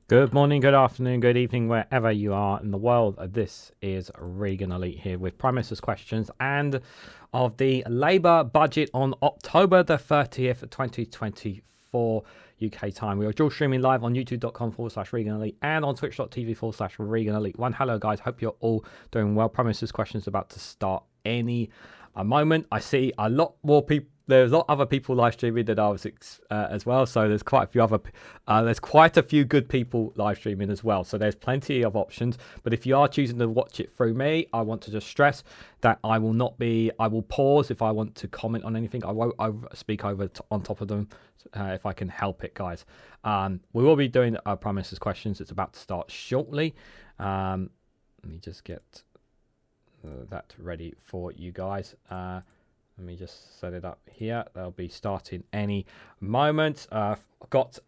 Good morning, good afternoon, good evening, wherever you are in the world. This is Regan Elite here with Prime Minister's questions and of the Labour budget on October the 30th, 2024 UK time. We are dual streaming live on youtube.com/Regan Elite and on twitch.tv/Regan Elite 1. Hello, guys. Hope you're all doing well. Prime Minister's questions about to start any moment. I see a lot more people. There's a lot of other people live streaming than I was as well. So there's quite a few there's quite a few good people live streaming as well. So there's plenty of options. But if you are choosing to watch it through me, I want to just stress that I will pause if I want to comment on anything. I won't speak on top of them if I can help it, guys. We will be doing Prime Minister's questions. It's about to start shortly. Let me just get that ready for you guys. Let me just set it up here. They'll be starting any moment. I've got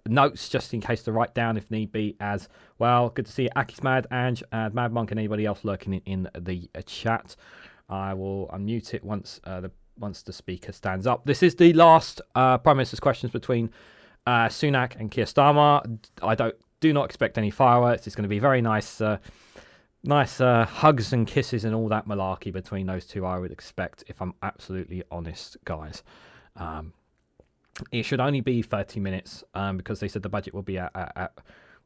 notes just in case to write down if need be as well. Good to see you, Aki's Mad, Ange, Mad Monk, and anybody else lurking in the chat. I will unmute it once the speaker stands up. This is the last Prime Minister's questions between Sunak and Keir Starmer. Do not expect any fireworks. It's going to be very nice. Nice hugs and kisses and all that malarkey between those two, I would expect, if I'm absolutely honest, guys. It should only be 30 minutes because they said the budget will be at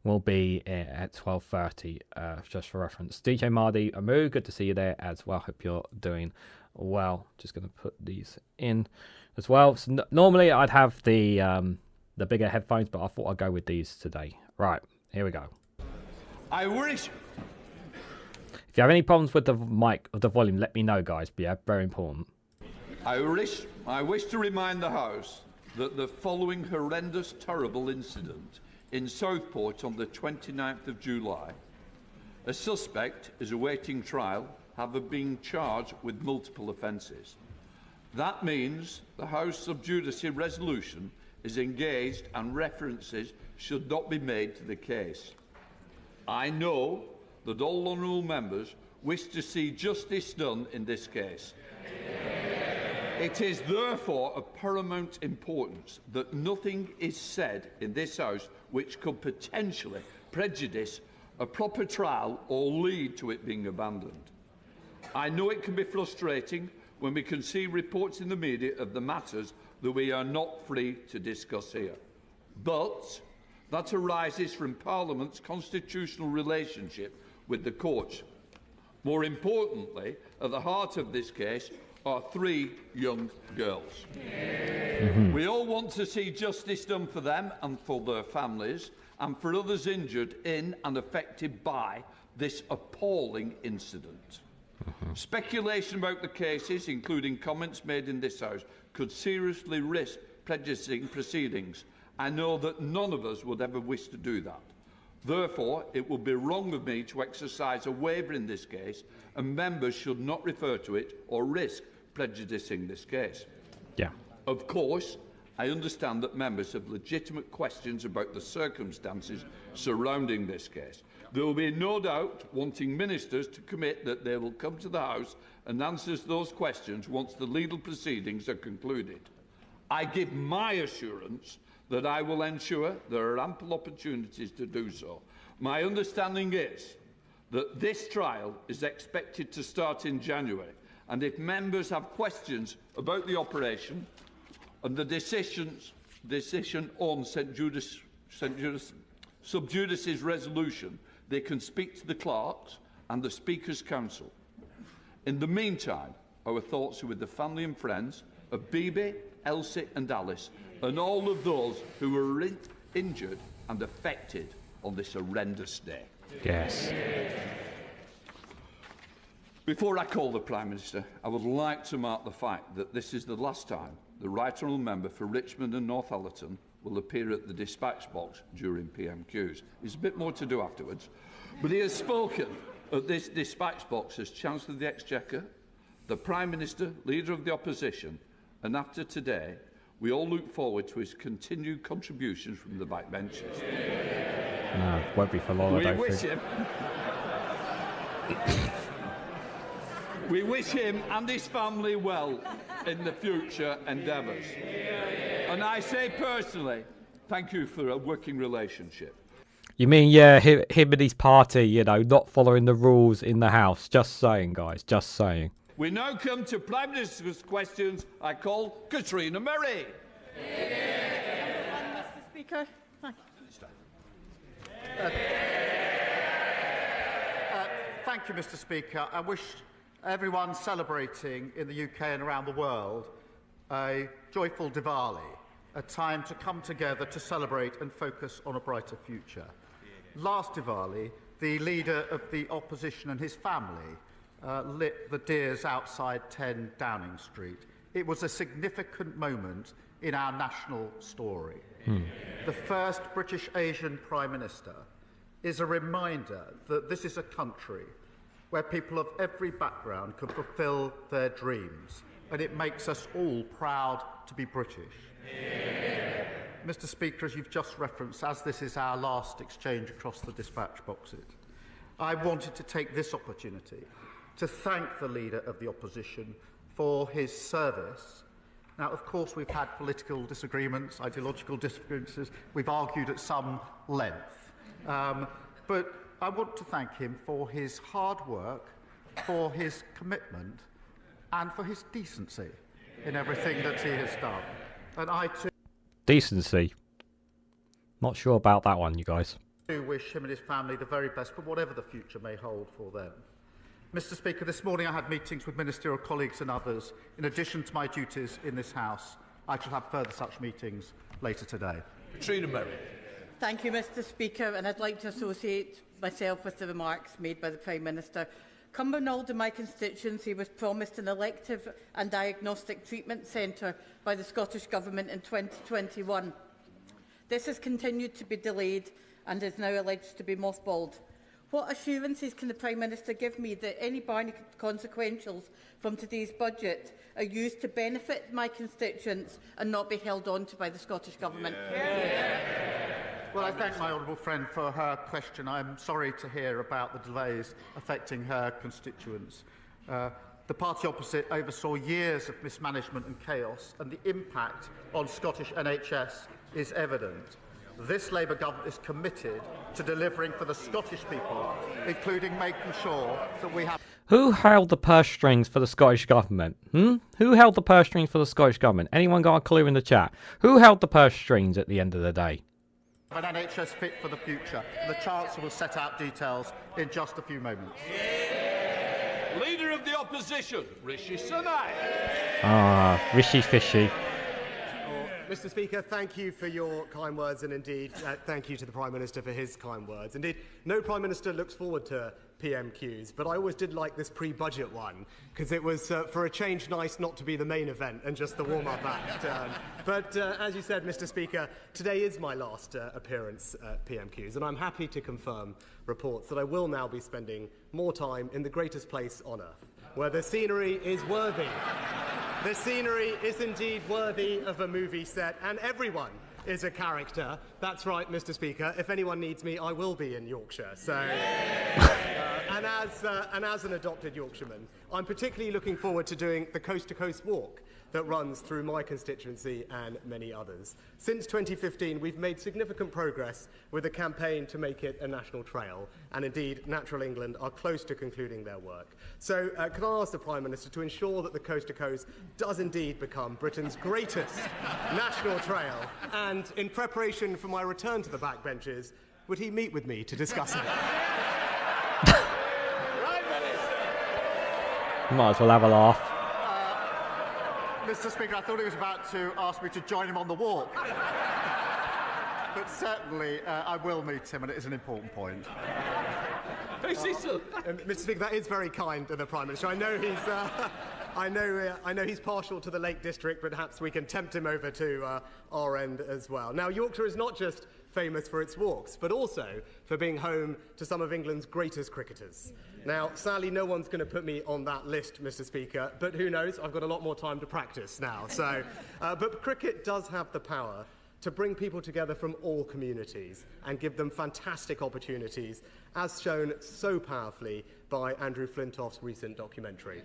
12:30, just for reference. DJ Mardi Amu, good to see you there as well. Hope you're doing well. Just going to put these in as well. So normally I'd have the bigger headphones, but I thought I'd go with these today. Right, here we go. I wish. If you have any problems with the mic or the volume, let me know, guys. But yeah, very important. I wish to remind the House that the following horrendous, terrible incident in Southport on the 29th of July, a suspect is awaiting trial, having been charged with multiple offences. That means the House sub judice resolution is engaged and references should not be made to the case. I know that all honourable members wish to see justice done in this case. It is therefore of paramount importance that nothing is said in this House which could potentially prejudice a proper trial or lead to it being abandoned. I know it can be frustrating when we can see reports in the media of the matters that we are not free to discuss here. But that arises from Parliament's constitutional relationship with the courts. More importantly, at the heart of this case are three young girls. We all want to see justice done for them and for their families and for others injured in and affected by this appalling incident. Speculation about the cases, including comments made in this House, could seriously risk prejudicing proceedings. I know that none of us would ever wish to do that. Therefore, it would be wrong of me to exercise a waiver in this case, and members should not refer to it or risk prejudicing this case. Yeah. Of course, I understand that members have legitimate questions about the circumstances surrounding this case. There will be no doubt wanting ministers to commit that they will come to the House and answer those questions once the legal proceedings are concluded. I give my assurance that I will ensure there are ample opportunities to do so. My understanding is that this trial is expected to start in January, and if members have questions about the operation and the decision on sub judice's resolution, they can speak to the clerks and the Speaker's Council. In the meantime, our thoughts are with the family and friends of Bibi, Elsie and Alice, and all of those who were injured and affected on this horrendous day. Yes. Before I call the Prime Minister, I would like to mark the fact that this is the last time the Right Honourable Member for Richmond and Northallerton will appear at the dispatch box during PMQs. There's a bit more to do afterwards, but he has spoken at this dispatch box as Chancellor of the Exchequer, the Prime Minister, Leader of the Opposition, and after today, we all look forward to his continued contributions from the backbenches. No, won't be for long, I don't think. We wish him and his family well in the future endeavours. And I say personally, Thank you for a working relationship. You mean, yeah, him and his party, you know, not following the rules in the House. Just saying, guys, just saying. We now come to Prime Minister's questions. I call Katrina Murray. Mr. Speaker. Thank Thank you, Mr. Speaker. I wish everyone celebrating in the UK and around the world a joyful Diwali, a time to come together to celebrate and focus on a brighter future. Last Diwali, the leader of the opposition and his family lit the deers outside 10 Downing Street. It was a significant moment in our national story. The first British Asian Prime Minister is a reminder that this is a country where people of every background can fulfil their dreams, and it makes us all proud to be British. Mr. Speaker, as you've just referenced, as this is our last exchange across the dispatch boxes, I wanted to take this opportunity to thank the Leader of the Opposition for his service. Now, of course, we've had political disagreements, ideological differences, we've argued at some length, but I want to thank him for his hard work, for his commitment, and for his decency in everything that he has done. And I too Decency. Not sure about that one, you guys. wish him and his family the very best for whatever the future may hold for them. Mr. Speaker, this morning I had meetings with ministerial colleagues and others. In addition to my duties in this House, I shall have further such meetings later today. Katrina Murray. Thank you, Mr. Speaker, and I'd like to associate myself with the remarks made by the Prime Minister. Cumbernauld, in my constituency, was promised an elective and diagnostic treatment centre by the Scottish Government in 2021. This has continued to be delayed and is now alleged to be mothballed. What assurances can the Prime Minister give me that any Barney consequentials from today's budget are used to benefit my constituents and not be held on to by the Scottish Government? Well, I thank my honourable friend for her question. I'm sorry to hear about the delays affecting her constituents. The party opposite oversaw years of mismanagement and chaos, and the impact on Scottish NHS is evident. This Labour government is committed to delivering for the Scottish people, including making sure that we have... Who held the purse strings for the Scottish Government? Who held the purse strings for the Scottish Government? Anyone got a clue in the chat? Who held the purse strings at the end of the day? an NHS fit for the future. The Chancellor will set out details in just a few moments. Leader of the Opposition, Rishi Sunak. Rishi Fishy. Mr. Speaker, thank you for your kind words, and indeed thank you to the Prime Minister for his kind words. Indeed, no Prime Minister looks forward to PMQs, but I always did like this pre-budget one, because it was, for a change, nice not to be the main event and just the warm-up act. But as you said, Mr. Speaker, today is my last appearance at PMQs, and I'm happy to confirm reports that I will now be spending more time in the greatest place on earth, where the scenery is worthy. The scenery is indeed worthy of a movie set, and everyone is a character. That's right, Mr. Speaker. If anyone needs me, I will be in Yorkshire. So, and as an adopted Yorkshireman, I'm particularly looking forward to doing the coast-to-coast walk that runs through my constituency and many others. Since 2015, we've made significant progress with a campaign to make it a national trail, and indeed, Natural England are close to concluding their work. So, can I ask the Prime Minister to ensure that the Coast to Coast does indeed become Britain's greatest national trail, and in preparation for my return to the backbenches, would he meet with me to discuss it? Might as well have a laugh. Mr. Speaker, I thought he was about to ask me to join him on the walk. But certainly, I will meet him, and it is an important point. Mr. Speaker, that is very kind of the Prime Minister. I know he's, I know he's partial to the Lake District, but perhaps we can tempt him over to our end as well. Now, Yorkshire is not just famous for its walks, but also for being home to some of England's greatest cricketers. Now, sadly, no one's going to put me on that list, Mr. Speaker, but who knows? I've got a lot more time to practice now. So, but cricket does have the power to bring people together from all communities and give them fantastic opportunities, as shown so powerfully by Andrew Flintoff's recent documentary.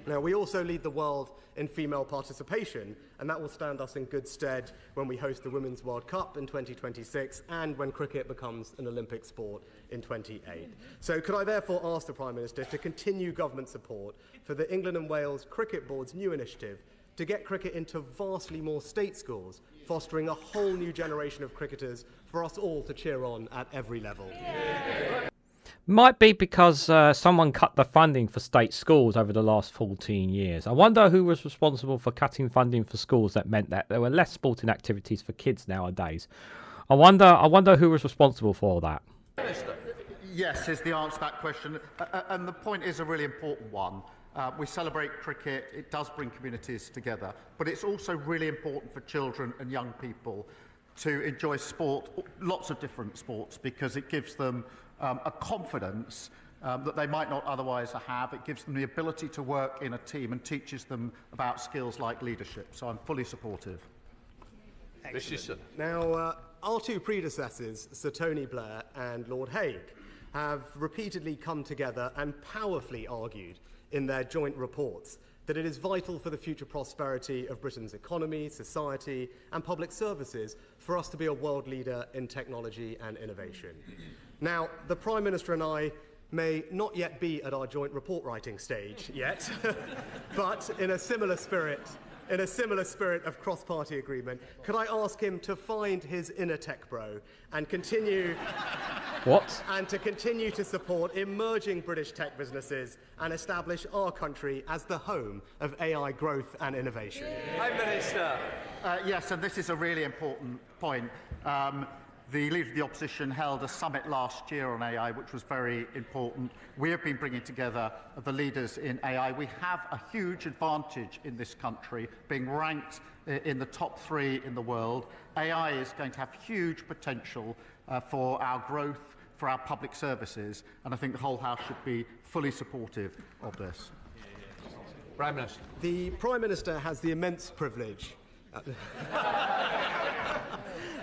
Now, we also lead the world in female participation, and that will stand us in good stead when we host the Women's World Cup in 2026 and when cricket becomes an Olympic sport in 28. So could I therefore ask the Prime Minister to continue government support for the England and Wales Cricket Board's new initiative to get cricket into vastly more state schools, fostering a whole new generation of cricketers for us all to cheer on at every level? Might be because someone cut the funding for state schools over the last 14 years. I wonder who was responsible for cutting funding for schools that meant that there were less sporting activities for kids nowadays. I wonder who was responsible for all that. Yes, is the answer to that question. And the point is a really important one. We celebrate cricket, it does bring communities together, but it's also really important for children and young people to enjoy sport, lots of different sports, because it gives them a confidence that they might not otherwise have. It gives them the ability to work in a team and teaches them about skills like leadership. So I'm fully supportive. Now, our two predecessors, Sir Tony Blair and Lord Hague, have repeatedly come together and powerfully argued in their joint reports that it is vital for the future prosperity of Britain's economy, society, and public services for us to be a world leader in technology and innovation. Now, the Prime Minister and I may not yet be at our joint report writing stage yet, but in a similar spirit of cross-party agreement, could I ask him to find his inner tech bro and continue to continue to support emerging British tech businesses and establish our country as the home of AI growth and innovation? Prime Minister. Yes, and this is a really important point. The Leader of the Opposition held a summit last year on AI, which was very important. We have been bringing together the leaders in AI. We have a huge advantage in this country, being ranked in the top 3 in the world. AI is going to have huge potential for our growth, for our public services, and I think the whole House should be fully supportive of this. Prime Minister. The Prime Minister has the immense privilege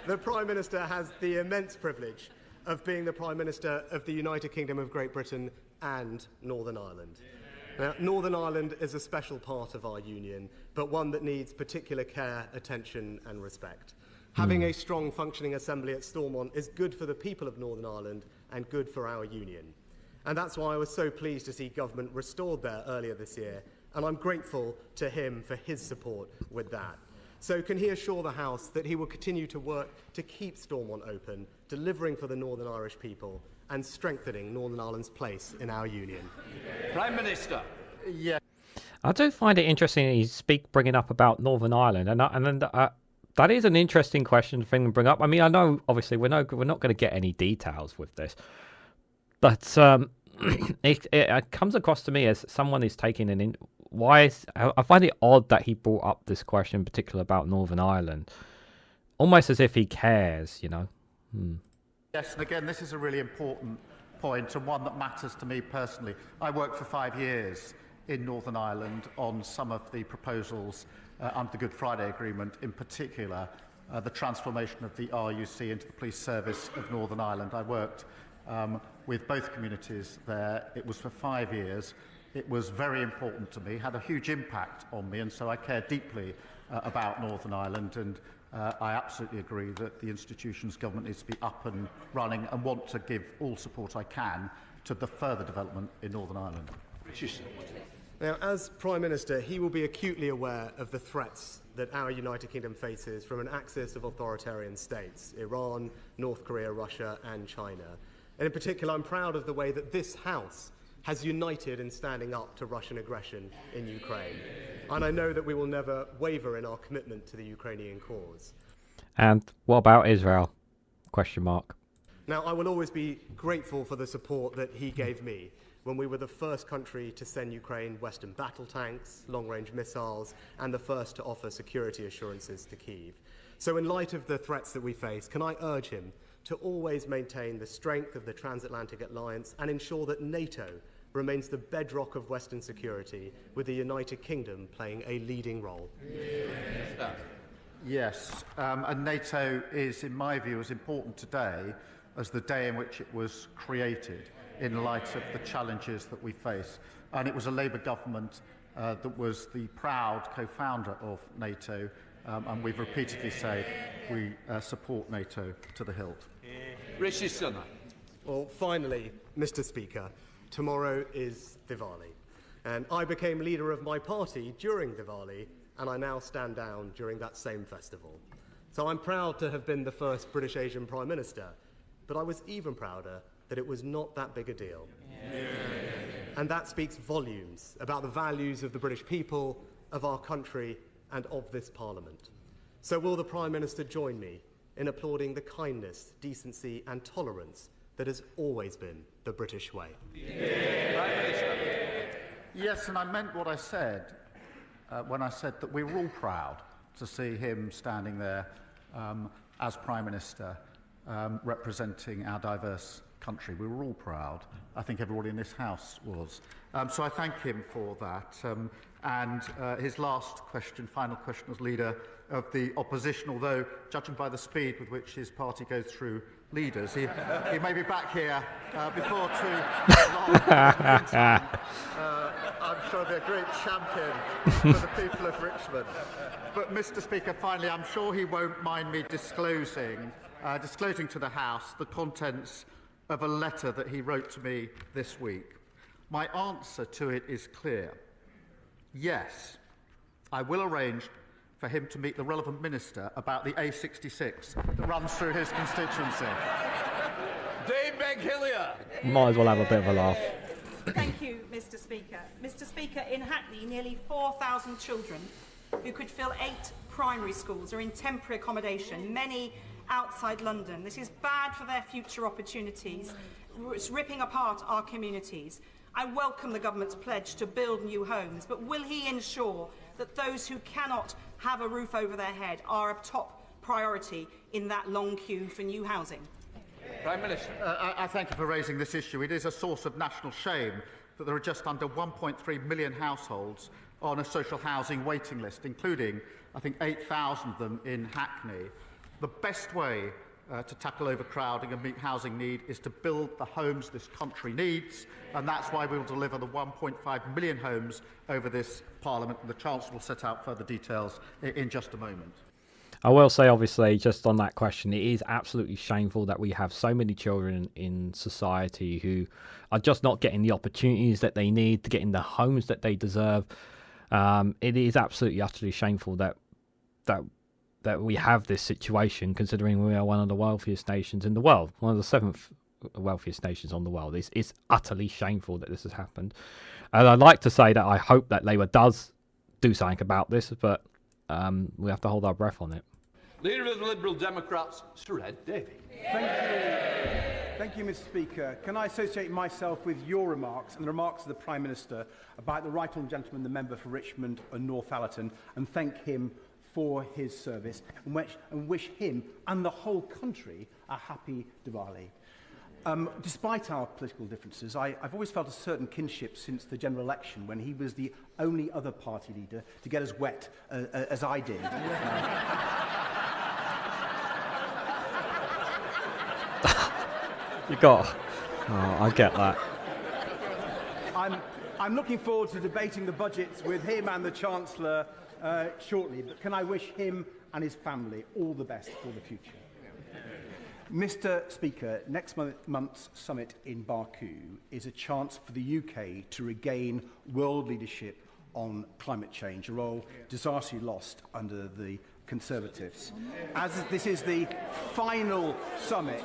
The Prime Minister has the immense privilege of being the Prime Minister of the United Kingdom of Great Britain and Northern Ireland. Now, Northern Ireland is a special part of our union, but one that needs particular care, attention and respect. Having a strong functioning assembly at Stormont is good for the people of Northern Ireland and good for our union. And that's why I was so pleased to see government restored there earlier this year, and I'm grateful to him for his support with that. So can he assure the House that he will continue to work to keep Stormont open, delivering for the Northern Irish people and strengthening Northern Ireland's place in our union? Prime Minister. Yeah. I do find it interesting he's bringing up about Northern Ireland, and that is an interesting question to bring up. I mean, I know obviously we're not going to get any details with this, but it comes across to me as someone is taking I find it odd that he brought up this question in particular about Northern Ireland, almost as if he cares, you know. Yes, and again, this is a really important point and one that matters to me personally. I worked for 5 years in Northern Ireland on some of the proposals under the Good Friday Agreement, in particular the transformation of the RUC into the police service of Northern Ireland. I worked with both communities there. It was for 5 years. It was very important to me, had a huge impact on me, and so I care deeply about Northern Ireland, and I absolutely agree that the institutions government needs to be up and running and want to give all support I can to the further development in Northern Ireland. Now, as Prime Minister, he will be acutely aware of the threats that our United Kingdom faces from an axis of authoritarian states, Iran, North Korea, Russia and China. And in particular, I'm proud of the way that this House has united in standing up to Russian aggression in Ukraine. And I know that we will never waver in our commitment to the Ukrainian cause. And what about Israel? Question mark. Now, I will always be grateful for the support that he gave me when we were the first country to send Ukraine Western battle tanks, long-range missiles, and the first to offer security assurances to Kyiv. So in light of the threats that we face, can I urge him to always maintain the strength of the transatlantic alliance and ensure that NATO remains the bedrock of Western security, with the United Kingdom playing a leading role? Yes, and NATO is, in my view, as important today as the day in which it was created. in light of the challenges that we face. And it was a Labour government that was the proud co-founder of NATO, and we've repeatedly said we support NATO to the hilt. Rishi Sunak. Well, finally, Mr. Speaker, tomorrow is Diwali. And I became leader of my party during Diwali, and I now stand down during that same festival. So I'm proud to have been the first British Asian Prime Minister, but I was even prouder that it was not that big a deal. And that speaks volumes about the values of the British people, of our country, and of this Parliament. So will the Prime Minister join me in applauding the kindness, decency, and tolerance that has always been the British way? Prime Minister. Yes, and I meant what I said when I said that we were all proud to see him standing there as Prime Minister, representing our diverse country. We were all proud. I think everybody in this House was. So I thank him for that. And his last question, final question as leader of the opposition, although judging by the speed with which his party goes through leaders, he may be back here before too long. I'm sure he'll be a great champion for the people of Richmond. But Mr. Speaker, finally, I'm sure he won't mind me disclosing to the House the contents of a letter that he wrote to me this week. My answer to it is clear. Yes, I will arrange for him to meet the relevant minister about the A66 that runs through his constituency. Dame Meg Hillier. Might as well have a bit of a laugh. Thank you, Mr. Speaker. Mr. Speaker, in Hackney, nearly 4,000 children who could fill 8 primary schools are in temporary accommodation, many outside London. This is bad for their future opportunities. It's ripping apart our communities. I welcome the government's pledge to build new homes, but will he ensure that those who cannot have a roof over their head are a top priority in that long queue for new housing? Prime Minister. I thank you for raising this issue. It is a source of national shame that there are just under 1.3 million households on a social housing waiting list, including, I think, 8,000 of them in Hackney. The best way to tackle overcrowding and meet housing need is to build the homes this country needs, and that's why we will deliver the 1.5 million homes over this Parliament, and the Chancellor will set out further details in just a moment. I will say, obviously, just on that question, it is absolutely shameful that we have so many children in society who are just not getting the opportunities that they need to get in the homes that they deserve. It is absolutely, utterly shameful that we have this situation, considering we are one of the wealthiest nations in the world, one of the 7th wealthiest nations on the world. It's utterly shameful that this has happened. And I'd like to say that I hope that Labour does do something about this, but we have to hold our breath on it. Leader of the Liberal Democrats, Sir Ed Davey. Thank you, Mr. Speaker. Can I associate myself with your remarks and the remarks of the Prime Minister about the right honourable gentleman, the member for Richmond and Northallerton, and thank him for his service and wish him and the whole country a happy Diwali. Despite our political differences, I've always felt a certain kinship since the general election, when he was the only other party leader to get as wet as I did. You got... Oh, I get that. I'm looking forward to debating the budgets with him and the Chancellor shortly, but can I wish him and his family all the best for the future. Mr. Speaker, next month's summit in Baku is a chance for the UK to regain world leadership on climate change, a role disastrously lost under the Conservatives. As this is the final summit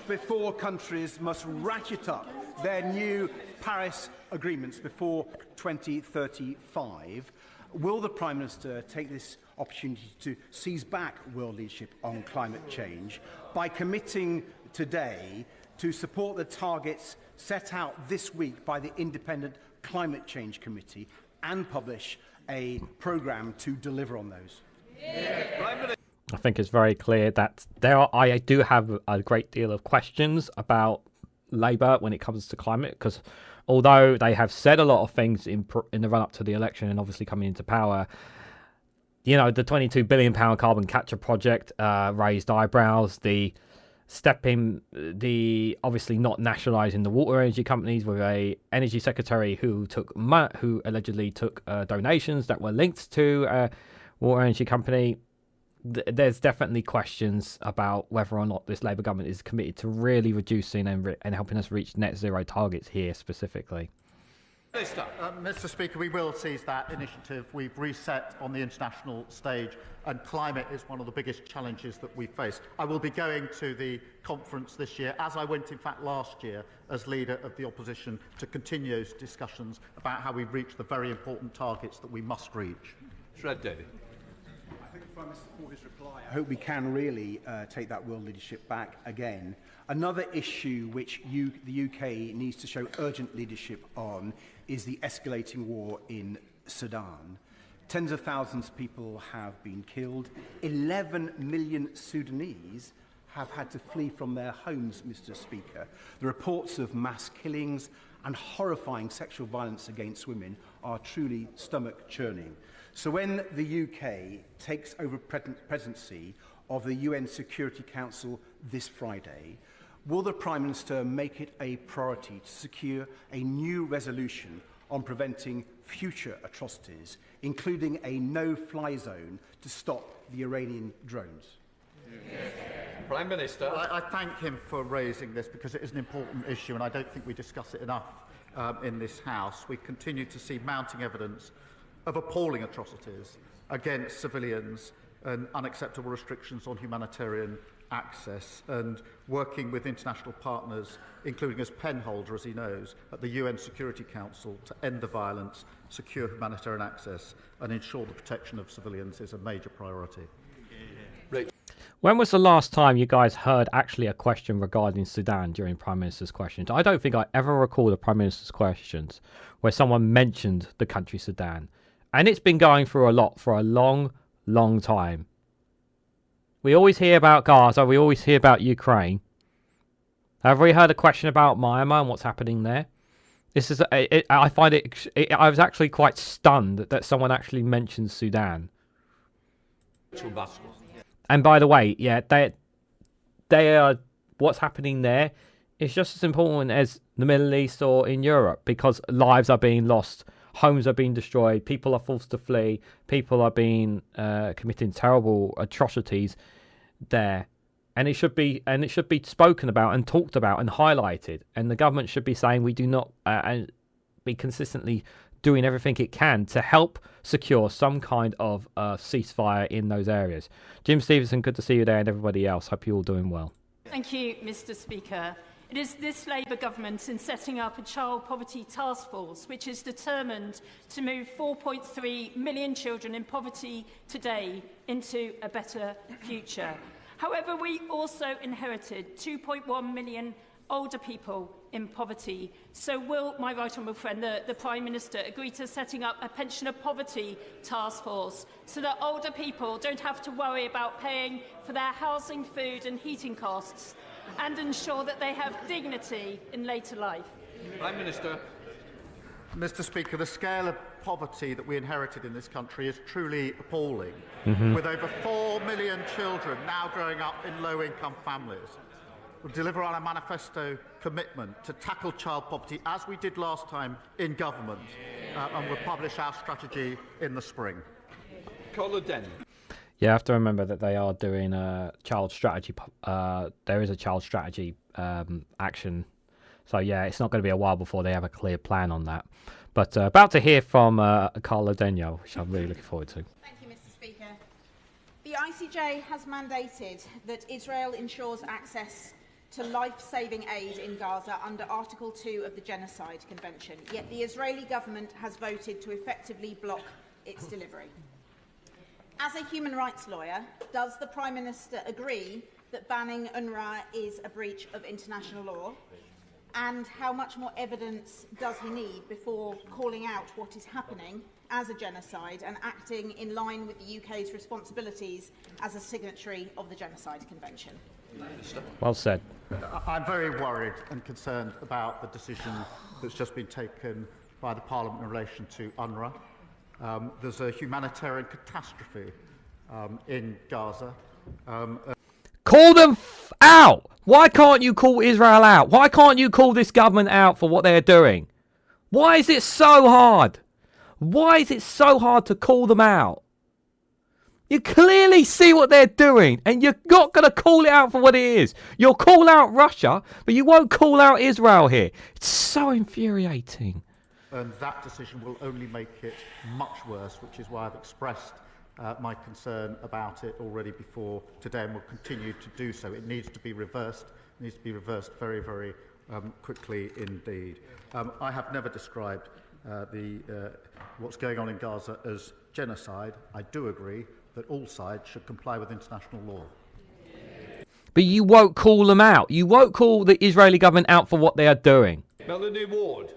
before countries must ratchet up their new Paris agreements before 2035, will the Prime Minister take this opportunity to seize back world leadership on climate change by committing today to support the targets set out this week by the Independent Climate Change Committee and publish a programme to deliver on those? I think it's very clear that I do have a great deal of questions about Labour when it comes to climate, because although they have said a lot of things in the run-up to the election and obviously coming into power, you know, the £22 billion carbon capture project raised eyebrows. The stepping obviously not nationalising the water energy companies with a energy secretary who allegedly took donations that were linked to a water energy company. There's definitely questions about whether or not this Labour government is committed to really reducing and helping us reach net zero targets here specifically. Mr. Speaker, we will seize that initiative. We've reset on the international stage, and climate is one of the biggest challenges that we face. I will be going to the conference this year, as I went, in fact, last year, as leader of the opposition, to continue those discussions about how we reach the very important targets that we must reach. Shred Davey. I thank the Prime Minister for his reply. I hope we can really take that world leadership back again. Another issue which the UK needs to show urgent leadership on is the escalating war in Sudan. Tens of thousands of people have been killed. 11 million Sudanese have had to flee from their homes, Mr. Speaker. The reports of mass killings and horrifying sexual violence against women are truly stomach-churning. So when the UK takes over presidency of the UN Security Council this Friday, will the Prime Minister make it a priority to secure a new resolution on preventing future atrocities, including a no-fly zone to stop the Iranian drones? Yes. Prime Minister. Well, I thank him for raising this because it is an important issue, and I don't think we discuss it enough in this House. We continue to see mounting evidence of appalling atrocities against civilians and unacceptable restrictions on humanitarian access, and working with international partners, including as penholder, as he knows, at the UN Security Council to end the violence, secure humanitarian access and ensure the protection of civilians is a major priority. When was the last time you guys heard actually a question regarding Sudan during Prime Minister's questions? I don't think I ever recall the Prime Minister's questions where someone mentioned the country Sudan. And it's been going through a lot for a long, long time. We always hear about Gaza, we always hear about Ukraine. Have we heard a question about Myanmar and what's happening there? This is, I find I was actually quite stunned that someone actually mentioned Sudan. And by the way, yeah, they are, what's happening there is just as important as the Middle East or in Europe, because lives are being lost, homes are being destroyed, people are forced to flee, people are being committing terrible atrocities there, and it should be spoken about and talked about and highlighted, and the government should be saying we do not and be consistently doing everything it can to help secure some kind of ceasefire in those areas. Jim Stevenson, good to see you there, and everybody else. Hope you're all doing well. Thank you, Mr. Speaker. It is this Labour government in setting up a child poverty task force which is determined to move 4.3 million children in poverty today into a better future. However, we also inherited 2.1 million older people in poverty. So will my right honourable friend, the Prime Minister, agree to setting up a pensioner poverty task force so that older people don't have to worry about paying for their housing, food and heating costs, and ensure that they have dignity in later life? Prime Minister. Mr. Speaker, the scale of poverty that we inherited in this country is truly appalling, with over 4 million children now growing up in low-income families. We'll deliver on a manifesto commitment to tackle child poverty, as we did last time in government, and we'll publish our strategy in the spring. You have to remember that they are doing a child strategy. There is a child strategy action. So, yeah, it's not going to be a while before they have a clear plan on that. But about to hear from Carla Denio, which I'm really looking forward to. Thank you, Mr. Speaker. The ICJ has mandated that Israel ensures access to life-saving aid in Gaza under Article 2 of the Genocide Convention, yet the Israeli government has voted to effectively block its delivery. As a human rights lawyer, does the Prime Minister agree that banning UNRWA is a breach of international law? And how much more evidence does he need before calling out what is happening as a genocide and acting in line with the UK's responsibilities as a signatory of the Genocide Convention? Well said. I'm very worried and concerned about the decision that's just been taken by the Parliament in relation to UNRWA. There's a humanitarian catastrophe in Gaza. Call them out. Why can't you call Israel out? Why can't you call this government out for what they're doing? Why is it so hard? Why is it so hard to call them out? You clearly see what they're doing, and you're not going to call it out for what it is. You'll call out Russia, but you won't call out Israel here. It's so infuriating. And that decision will only make it much worse, which is why I've expressed my concern about it already before today, and will continue to do so. It needs to be reversed. It needs to be reversed very, very quickly indeed. I have never described what's going on in Gaza as genocide. I do agree that all sides should comply with international law. But you won't call them out. You won't call the Israeli government out for what they are doing. Melanie Ward.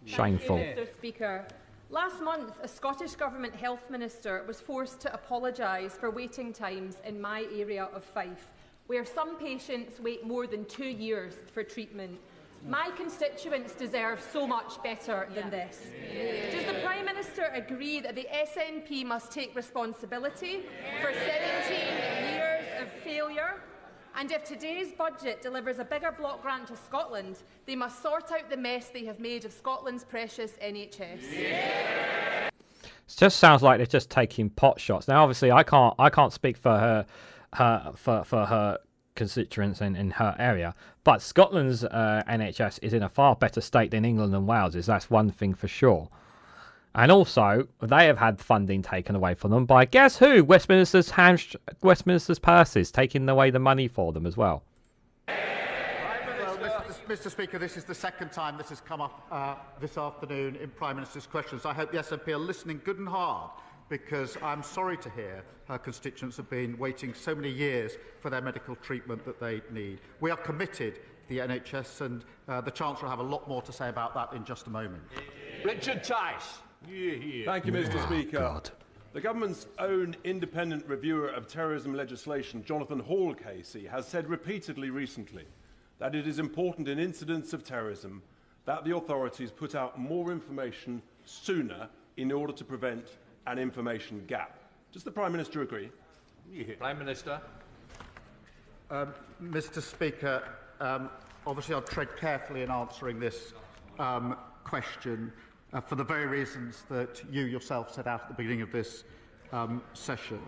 Shameful. Thank you, Mr. Speaker. Last month, a Scottish Government health minister was forced to apologise for waiting times in my area of Fife, where some patients wait more than 2 years for treatment. My constituents deserve so much better than this. Does the Prime Minister agree that the SNP must take responsibility for 17 years of failure? And if today's budget delivers a bigger block grant to Scotland, they must sort out the mess they have made of Scotland's precious NHS. It just sounds like they're just taking pot shots. Now, obviously, I can't speak for her constituents in her area, but Scotland's NHS is in a far better state than England and Wales's. That's one thing for sure. And also, they have had funding taken away from them by, guess who? Westminster's purses, taking away the money for them as well. Well, Mr. Speaker, this is the second time this has come up this afternoon in Prime Minister's questions. I hope the SNP are listening good and hard, because I'm sorry to hear her constituents have been waiting so many years for their medical treatment that they need. We are committed to the NHS, and the Chancellor will have a lot more to say about that in just a moment. Richard Tice. Thank you, Mr. Speaker. God. The government's own independent reviewer of terrorism legislation, Jonathan Hall Casey, has said repeatedly recently that it is important in incidents of terrorism that the authorities put out more information sooner in order to prevent an information gap. Does the Prime Minister agree? Prime Minister. Mr. Speaker, obviously I'll tread carefully in answering this question for the very reasons that you yourself set out at the beginning of this session.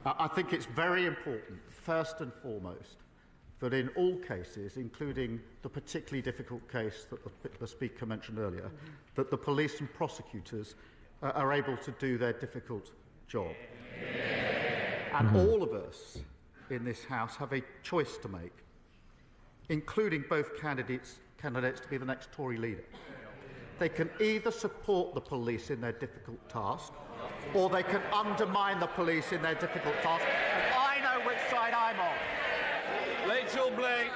I think it's very important, first and foremost, that in all cases, including the particularly difficult case that the Speaker mentioned earlier, that the police and prosecutors are able to do their difficult job. And all of us in this House have a choice to make, including both candidates to be the next Tory leader. They can either support the police in their difficult task, or they can undermine the police in their difficult task. And I know which side I'm on. Rachel Blake.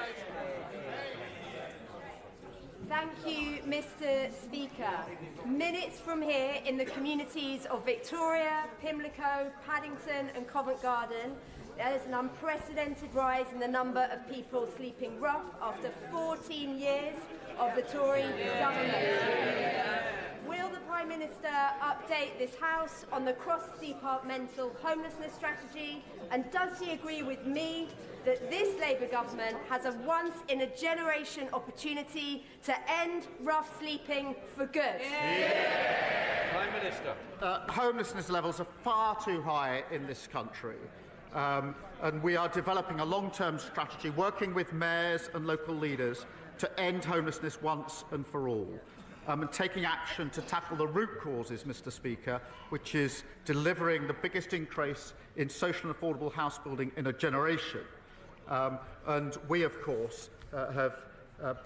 Thank you, Mr. Speaker. Minutes from here, in the communities of Victoria, Pimlico, Paddington and Covent Garden, there is an unprecedented rise in the number of people sleeping rough after 14 years of the Tory government. Will the Prime Minister update this House on the cross-departmental homelessness strategy? And does he agree with me that this Labour government has a once-in-a-generation opportunity to end rough sleeping for good? Prime Minister. Homelessness levels are far too high in this country. And we are developing a long-term strategy, working with mayors and local leaders to end homelessness once and for all. And taking action to tackle the root causes, Mr. Speaker, which is delivering the biggest increase in social and affordable house building in a generation. And we, of course, have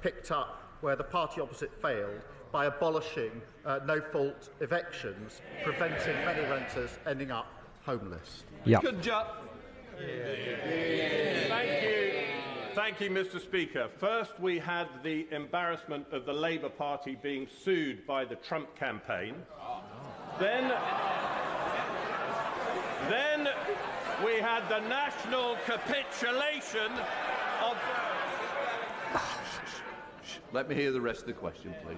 picked up where the party opposite failed by abolishing no-fault evictions, preventing many renters ending up homeless. Yeah. Good job. Thank you, Mr. Speaker. First, we had the embarrassment of the Labour Party being sued by the Trump campaign. Then we had the national capitulation of... Let me hear the rest of the question, please.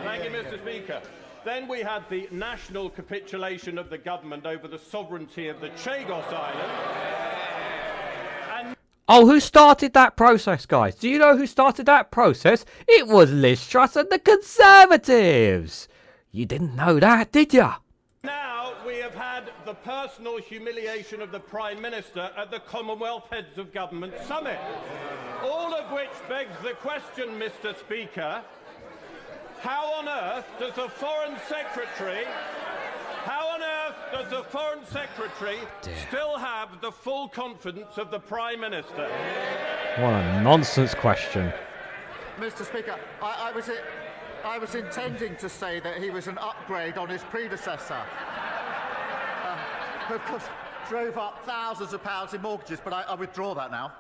Thank you, Mr. Speaker. Then we had the national capitulation of the government over the sovereignty of the Chagos Island. Oh, who started that process, guys? Do you know who started that process? It was Liz Truss and the Conservatives. You didn't know that, did you? Now we have had the personal humiliation of the Prime Minister at the Commonwealth Heads of Government Summit. All of which begs the question, Mr. Speaker, how on earth does a Foreign Secretary still have the full confidence of the Prime Minister? What a nonsense question. Mr. Speaker, I was intending to say that he was an upgrade on his predecessor. Who, of course, drove up thousands of pounds in mortgages, but I withdraw that now.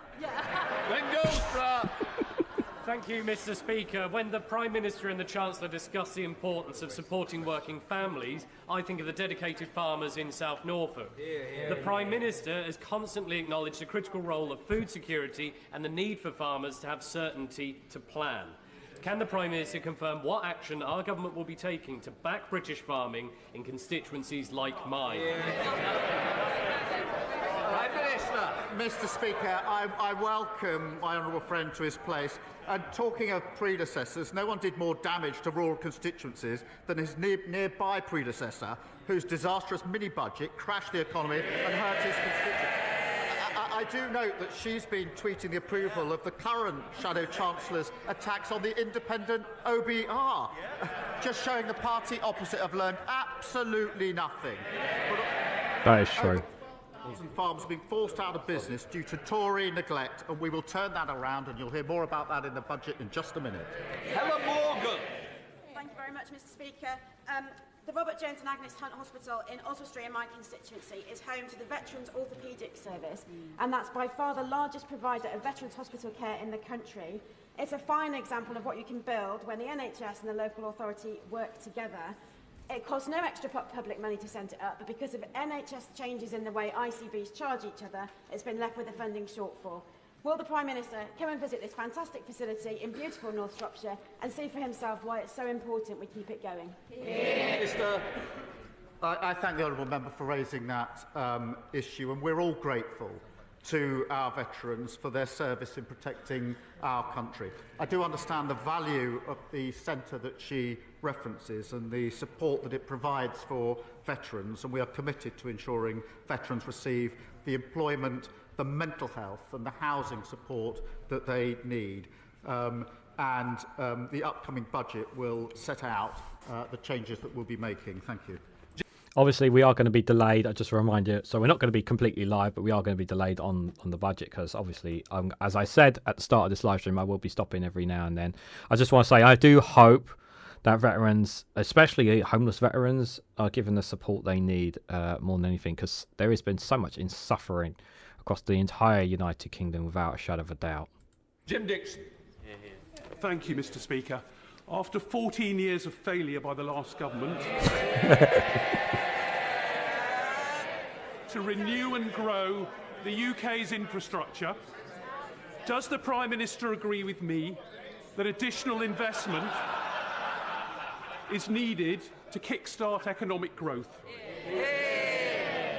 Thank you, Mr. Speaker. When the Prime Minister and the Chancellor discuss the importance of supporting working families, I think of the dedicated farmers in South Norfolk. The Prime Minister has constantly acknowledged the critical role of food security and the need for farmers to have certainty to plan. Can the Prime Minister confirm what action our government will be taking to back British farming in constituencies like mine? Prime Minister. Mr. Speaker, I welcome my honourable friend to his place. And talking of predecessors, no one did more damage to rural constituencies than his nearby predecessor, whose disastrous mini-budget crashed the economy and hurt his constituents. I do note that she's been tweeting the approval of the current Shadow Chancellor's attacks on the independent OBR, just showing the party opposite have learned absolutely nothing. That is true. And farms are being forced out of business due to Tory neglect, and we will turn that around, and you'll hear more about that in the budget in just a minute. Helen Morgan. Thank you very much, Mr. Speaker. The Robert Jones and Agnes Hunt Hospital in Oswestry in my constituency is home to the Veterans Orthopaedic Service, and that's by far the largest provider of veterans hospital care in the country. It's a fine example of what you can build when the NHS and the local authority work together. It costs no extra public money to set it up, but because of NHS changes in the way ICBs charge each other, it's been left with a funding shortfall. Will the Prime Minister come and visit this fantastic facility in beautiful North Shropshire and see for himself why it's so important we keep it going? I thank the honourable member for raising that issue, and we're all grateful to our veterans for their service in protecting our country. I do understand the value of the centre that she references and the support that it provides for veterans, and we are committed to ensuring veterans receive the employment, the mental health and the housing support that they need. The upcoming budget will set out the changes that we'll be making. Thank you. Obviously, we are going to be delayed. I just remind you, so we're not going to be completely live, but we are going to be delayed on the budget because obviously, as I said at the start of this live stream, I will be stopping every now and then. I just want to say I do hope that veterans, especially homeless veterans, are given the support they need more than anything, because there has been so much in suffering across the entire United Kingdom without a shadow of a doubt. Jim Dixon. Thank you, Mr. Speaker. After 14 years of failure by the last government to renew and grow the UK's infrastructure, does the Prime Minister agree with me that additional investment is needed to kickstart economic growth?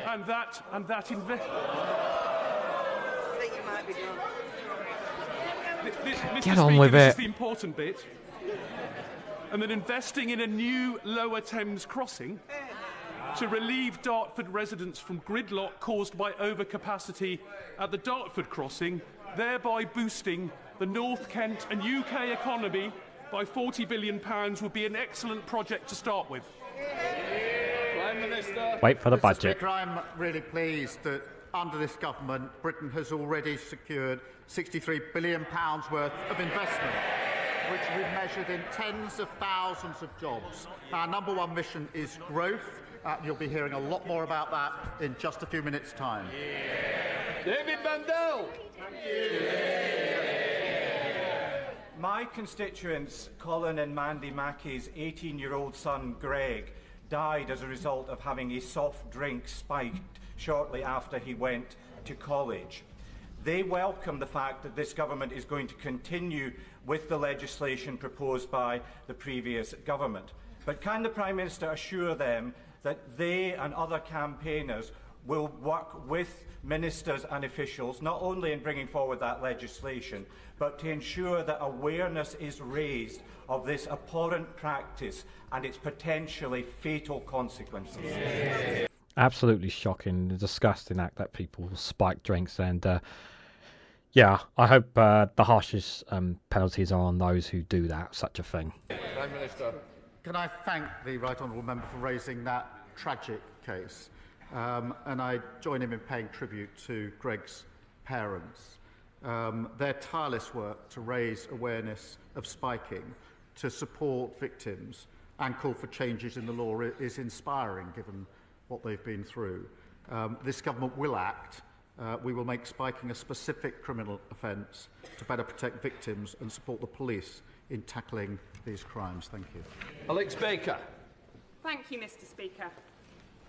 And that investment... Get on with this it. is the important bit. And then investing in a new Lower Thames crossing to relieve Dartford residents from gridlock caused by overcapacity at the Dartford crossing, thereby boosting the North Kent and UK economy by £40 billion would be an excellent project to start with. Prime Minister. Wait for the Mr. budget. Speaker, I'm really pleased that under this government, Britain has already secured £63 billion worth of investment, which we've measured in tens of thousands of jobs. Our number one mission is growth. You'll be hearing a lot more about that in just a few minutes' time. David Bandel. My constituents, Colin and Mandy Mackey's 18-year-old son, Greg, died as a result of having a soft drink spiked shortly after he went to college. They welcome the fact that this government is going to continue with the legislation proposed by the previous government. But can the Prime Minister assure them that they and other campaigners will work with ministers and officials, not only in bringing forward that legislation, but to ensure that awareness is raised of this abhorrent practice and its potentially fatal consequences. Absolutely shocking, disgusting act that people spike drinks, and yeah, I hope the harshest penalties are on those who do that, such a thing. Prime Minister. Can I thank the Right Honourable Member for raising that tragic case? And I join him in paying tribute to Greg's parents. Their tireless work to raise awareness of spiking, to support victims and call for changes in the law is inspiring given what they've been through. This government will act. We will make spiking a specific criminal offence to better protect victims and support the police in tackling these crimes. Thank you. Alex Baker. Thank you, Mr. Speaker.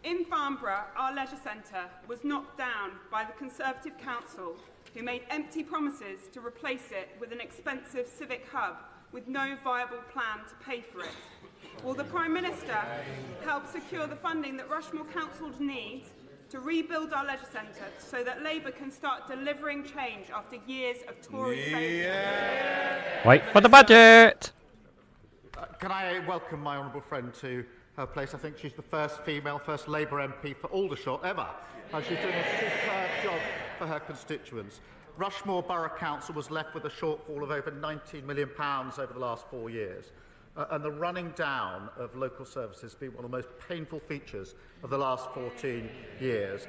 In Farnborough, our leisure centre was knocked down by the Conservative Council, who made empty promises to replace it with an expensive civic hub with no viable plan to pay for it. Will the Prime Minister help secure the funding that Rushmore Council needs to rebuild our leisure centre so that Labour can start delivering change after years of Tory failure? Wait for the budget! Can I welcome my honourable friend to her place? I think she's the first Labour MP for Aldershot ever. She's doing a superb job for her constituents. Rushmore Borough Council was left with a shortfall of over £19 million over the last 4 years. And the running down of local services has been one of the most painful features of the last 14 years.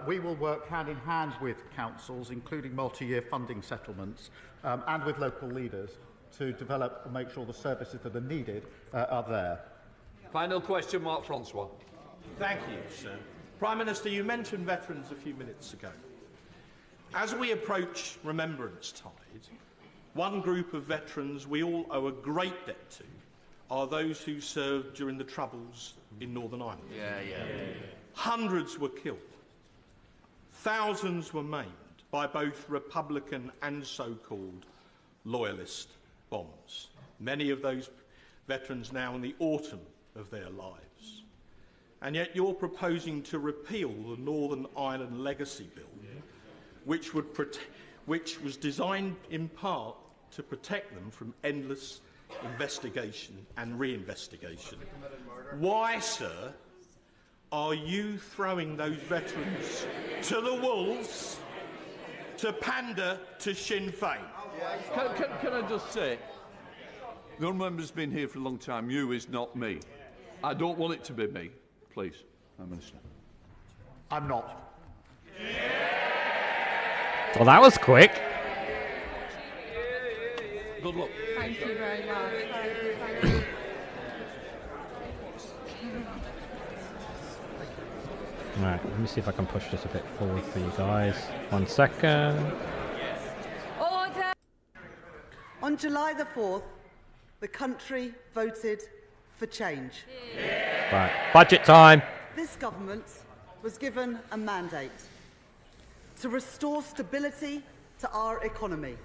We will work hand in hand with councils, including multi-year funding settlements, and with local leaders to develop and make sure the services that are needed are there. Final question, Mark Francois. Thank you, sir. Prime Minister, you mentioned veterans a few minutes ago. As we approach Remembrance Tide, one group of veterans we all owe a great debt to are those who served during the Troubles in Northern Ireland. Hundreds were killed. Thousands were maimed by both Republican and so-called loyalist bombs. Many of those veterans now in the autumn of their lives. And yet you're proposing to repeal the Northern Ireland Legacy Bill, which was designed in part to protect them from endless investigation and reinvestigation. Why, sir, are you throwing those veterans to the wolves to pander to Sinn Féin? Can I just say, the honourable member's been here for a long time. You is not me. I don't want it to be me. Please, Prime Minister. I'm not. Well, that was quick. Good luck. Thank you very much. Thank you. Right, let me see if I can push this a bit forward for you guys. 1 second. Order! On July the 4th, the country voted for change. Right, budget time. This government was given a mandate to restore stability to our economy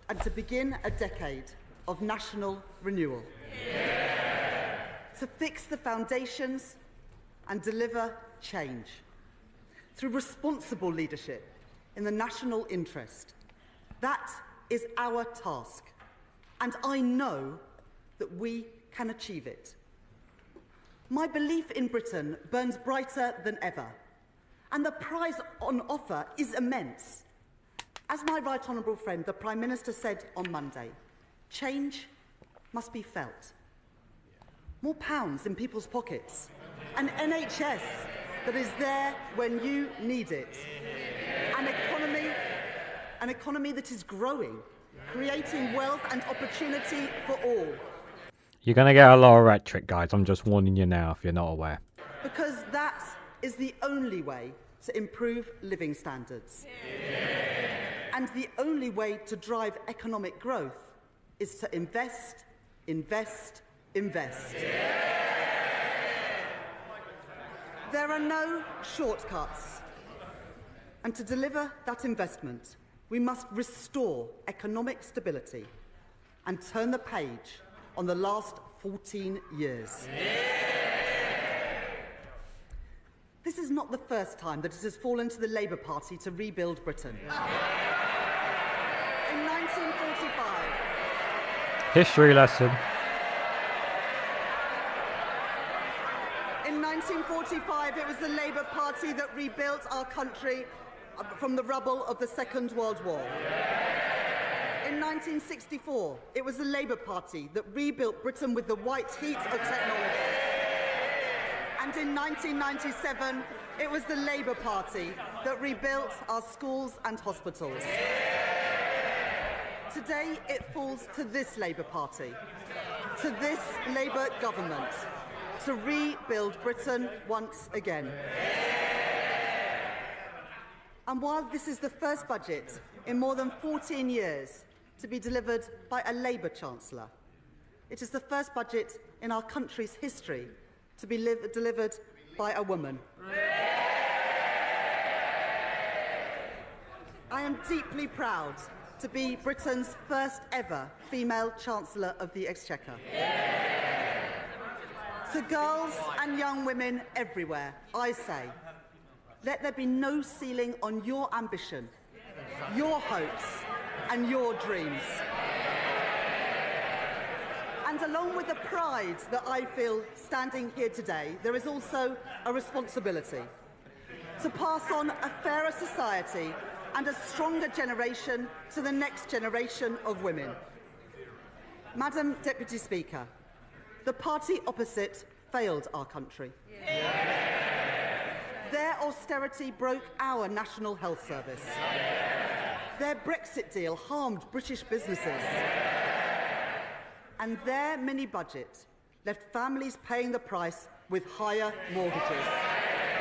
and to begin a decade of national renewal. To fix the foundations and deliver change through responsible leadership in the national interest. That is our task, and I know that we can achieve it. My belief in Britain burns brighter than ever, and the prize on offer is immense. As my right honourable friend, the Prime Minister, said on Monday, change must be felt. More pounds in people's pockets, an NHS that is there when you need it, an economy that is growing, creating wealth and opportunity for all. You're going to get a lot of rhetoric, guys. I'm just warning you now if you're not aware. Because that is the only way to improve living standards. And the only way to drive economic growth is to invest, invest, invest. There are no shortcuts. And to deliver that investment, we must restore economic stability and turn the page on the last 14 years. This is is not the first time that it has fallen to the Labour Party to rebuild Britain. In 1945... History lesson. In 1945, it was the Labour Party that rebuilt our country from the rubble of the Second World War. In 1964, it was the Labour Party that rebuilt Britain with the white heat of technology. And in 1997, it was the Labour Party that rebuilt our schools and hospitals. Today, it falls to this Labour Party, to this Labour government, to rebuild Britain once again. And while this is the first budget in more than 14 years to be delivered by a Labour Chancellor, it is the first budget in our country's history to be delivered by a woman. I am deeply proud to be Britain's first ever female Chancellor of the Exchequer. To girls and young women everywhere, I say, let there be no ceiling on your ambition, your hopes, and your dreams. And along with the pride that I feel standing here today, there is also a responsibility to pass on a fairer society and a stronger generation to the next generation of women. Madam Deputy Speaker, the party opposite failed our country. Their austerity broke our National Health Service. Their Brexit deal harmed British businesses. And their mini-budget left families paying the price with higher mortgages.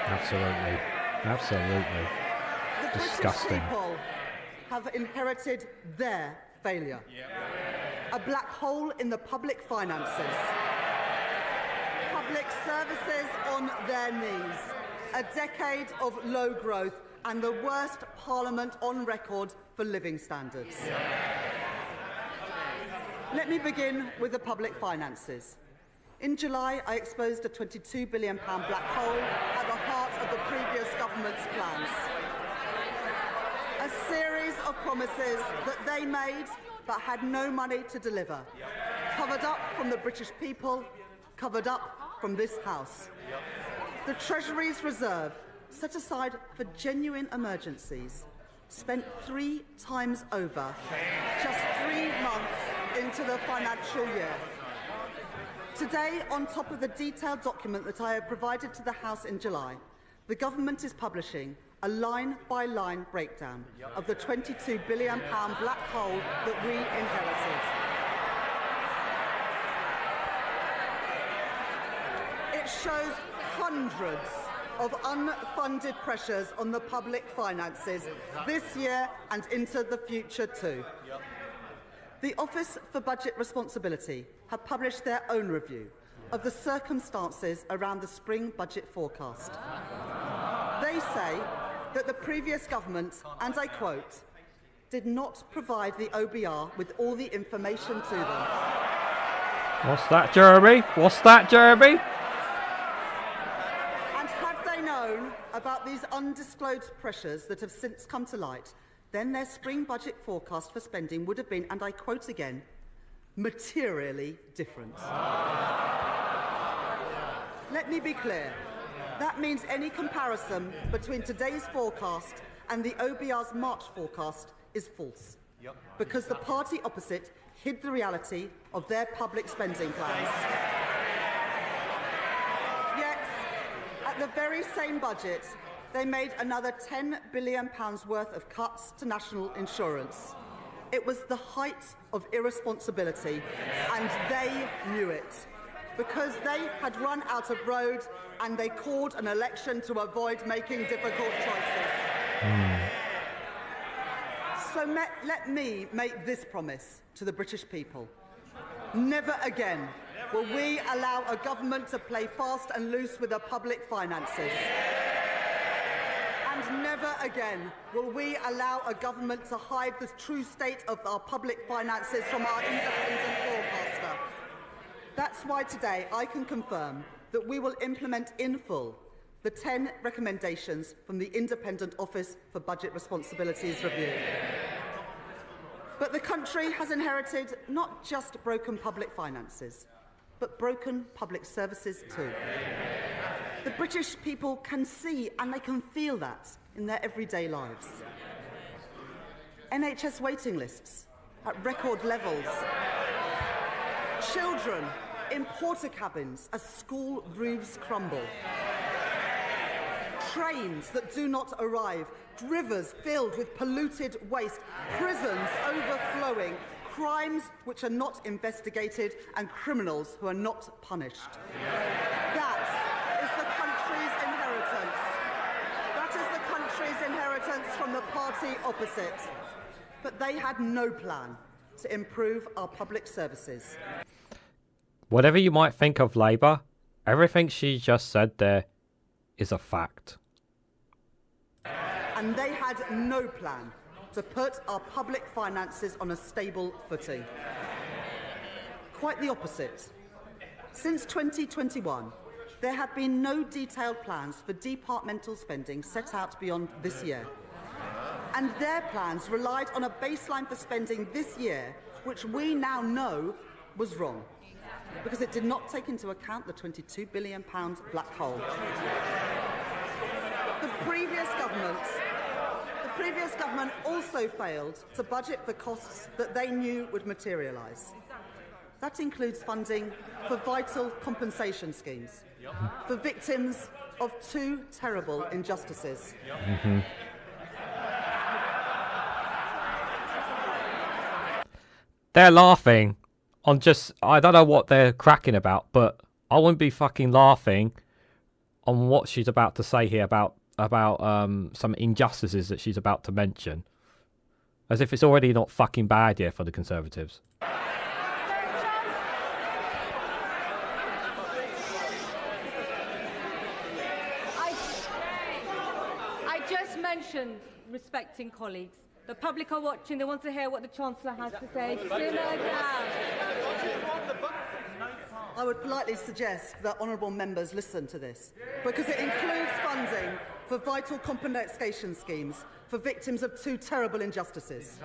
Absolutely. Absolutely. The Disgusting. British people have inherited their failure. A black hole in the public finances. Public services on their knees. A decade of low growth and the worst parliament on record for living standards. Let me begin with the public finances. In July, I exposed a £22 billion black hole at the heart of the previous government's plans. A series of promises that they made but had no money to deliver. Covered up from the British people, covered up from this House. The Treasury's reserve, set aside for genuine emergencies, spent 3 times over, just 3 months into the financial year. Today, on top of the detailed document that I have provided to the House in July, the government is publishing a line-by-line breakdown of the £22 billion black hole that we inherited. It shows hundreds of unfunded pressures on the public finances this year and into the future too. The Office for Budget Responsibility have published their own review of the circumstances around the spring budget forecast. They say that the previous government, and I quote, did not provide the OBR with all the information to them. What's that, Jeremy? What's that, Jeremy? And had they known about these undisclosed pressures that have since come to light, then their spring budget forecast for spending would have been, and I quote again, materially different. Let me be clear. That means any comparison between today's forecast and the OBR's March forecast is false. Because the party opposite hid the reality of their public spending plans. Yet, at the very same budget, they made another £10 billion worth of cuts to national insurance. It was the height of irresponsibility, and they knew it, because they had run out of road and they called an election to avoid making difficult choices. So let me make this promise to the British people. Never again will we allow a government to play fast and loose with the public finances. And never again will we allow a government to hide the true state of our public finances from our independent forecaster. That's why today I can confirm that we will implement in full the 10 recommendations from the Independent Office for Budget Responsibilities Review. But the country has inherited not just broken public finances, but broken public services too. The British people can see and they can feel that in their everyday lives. NHS waiting lists at record levels. Children in porter cabins as school roofs crumble. Trains that do not arrive, rivers filled with polluted waste, prisons overflowing, crimes which are not investigated, and criminals who are not punished. That is the country's inheritance. That is the country's inheritance from the party opposite. But they had no plan to improve our public services. Whatever you might think of Labour, everything she just said there is a fact. And they had no plan to put our public finances on a stable footing. Quite the opposite. Since 2021, there have been no detailed plans for departmental spending set out beyond this year. And their plans relied on a baseline for spending this year, which we now know was wrong, because it did not take into account the £22 billion black hole. The previous government also failed to budget for costs that they knew would materialise. That includes funding for vital compensation schemes for victims of two terrible injustices. They're laughing on just, I don't know what they're cracking about, but I wouldn't be fucking laughing on what she's about to say here about some injustices that she's about to mention. As if it's already not fucking bad here for the Conservatives. I just mentioned respecting colleagues. The public are watching. They want to hear what the Chancellor has to say. Simmer down. I would politely suggest that honourable members listen to this, because it includes funding for vital compensation schemes for victims of two terrible injustices: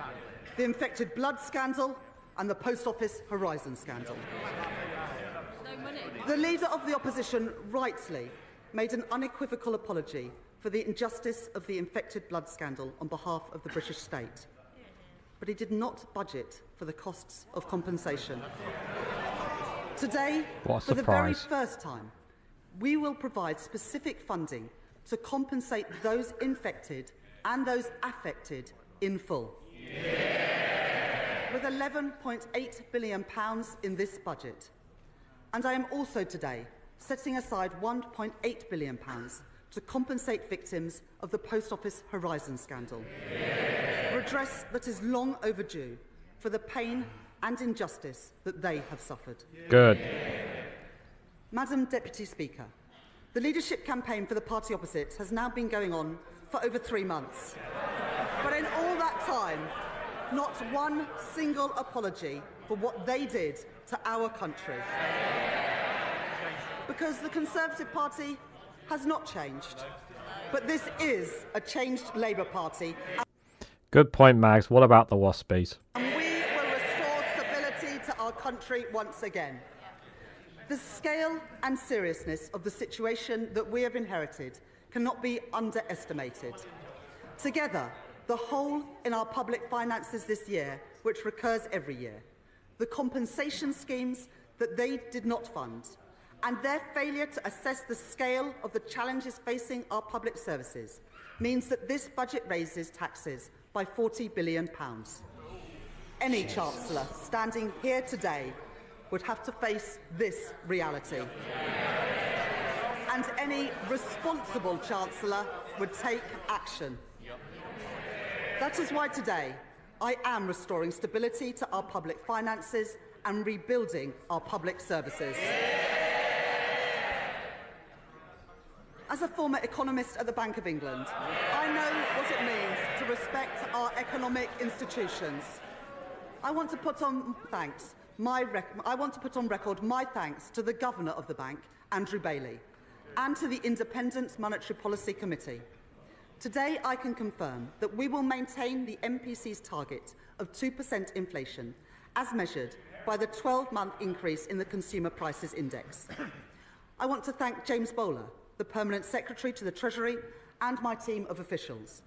the infected blood scandal and the Post Office Horizon scandal. The Leader of the Opposition rightly made an unequivocal apology for the injustice of the infected blood scandal on behalf of the British state. But he did not budget for the costs of compensation. Today, for the very first time, we will provide specific funding to compensate those infected and those affected in full. With £11.8 billion in this budget. And I am also today setting aside £1.8 billion to compensate victims of the Post Office Horizon scandal. Redress that is long overdue for the pain and injustice that they have suffered. Good. Madam Deputy Speaker, the leadership campaign for the party opposite has now been going on for over 3 months. But in all that time, not one single apology for what they did to our country. Because the Conservative Party has not changed. But this is a changed Labour Party. Good point, Mags. What about the Waspies? And we will restore stability to our country once again. The scale and seriousness of the situation that we have inherited cannot be underestimated. Together, the hole in our public finances this year, which recurs every year, the compensation schemes that they did not fund, and their failure to assess the scale of the challenges facing our public services means that this budget raises taxes by £40 billion. Any Chancellor standing here today would have to face this reality. And any responsible Chancellor would take action. That is why today I am restoring stability to our public finances and rebuilding our public services. As a former economist at the Bank of England, I know what it means to respect our economic institutions. I want to put on record my thanks to the Governor of the Bank, Andrew Bailey, and to the Independent Monetary Policy Committee. Today, I can confirm that we will maintain the MPC's target of 2% inflation, as measured by the 12-month increase in the Consumer Prices Index. I want to thank James Bowler, the Permanent Secretary to the Treasury, and my team of officials.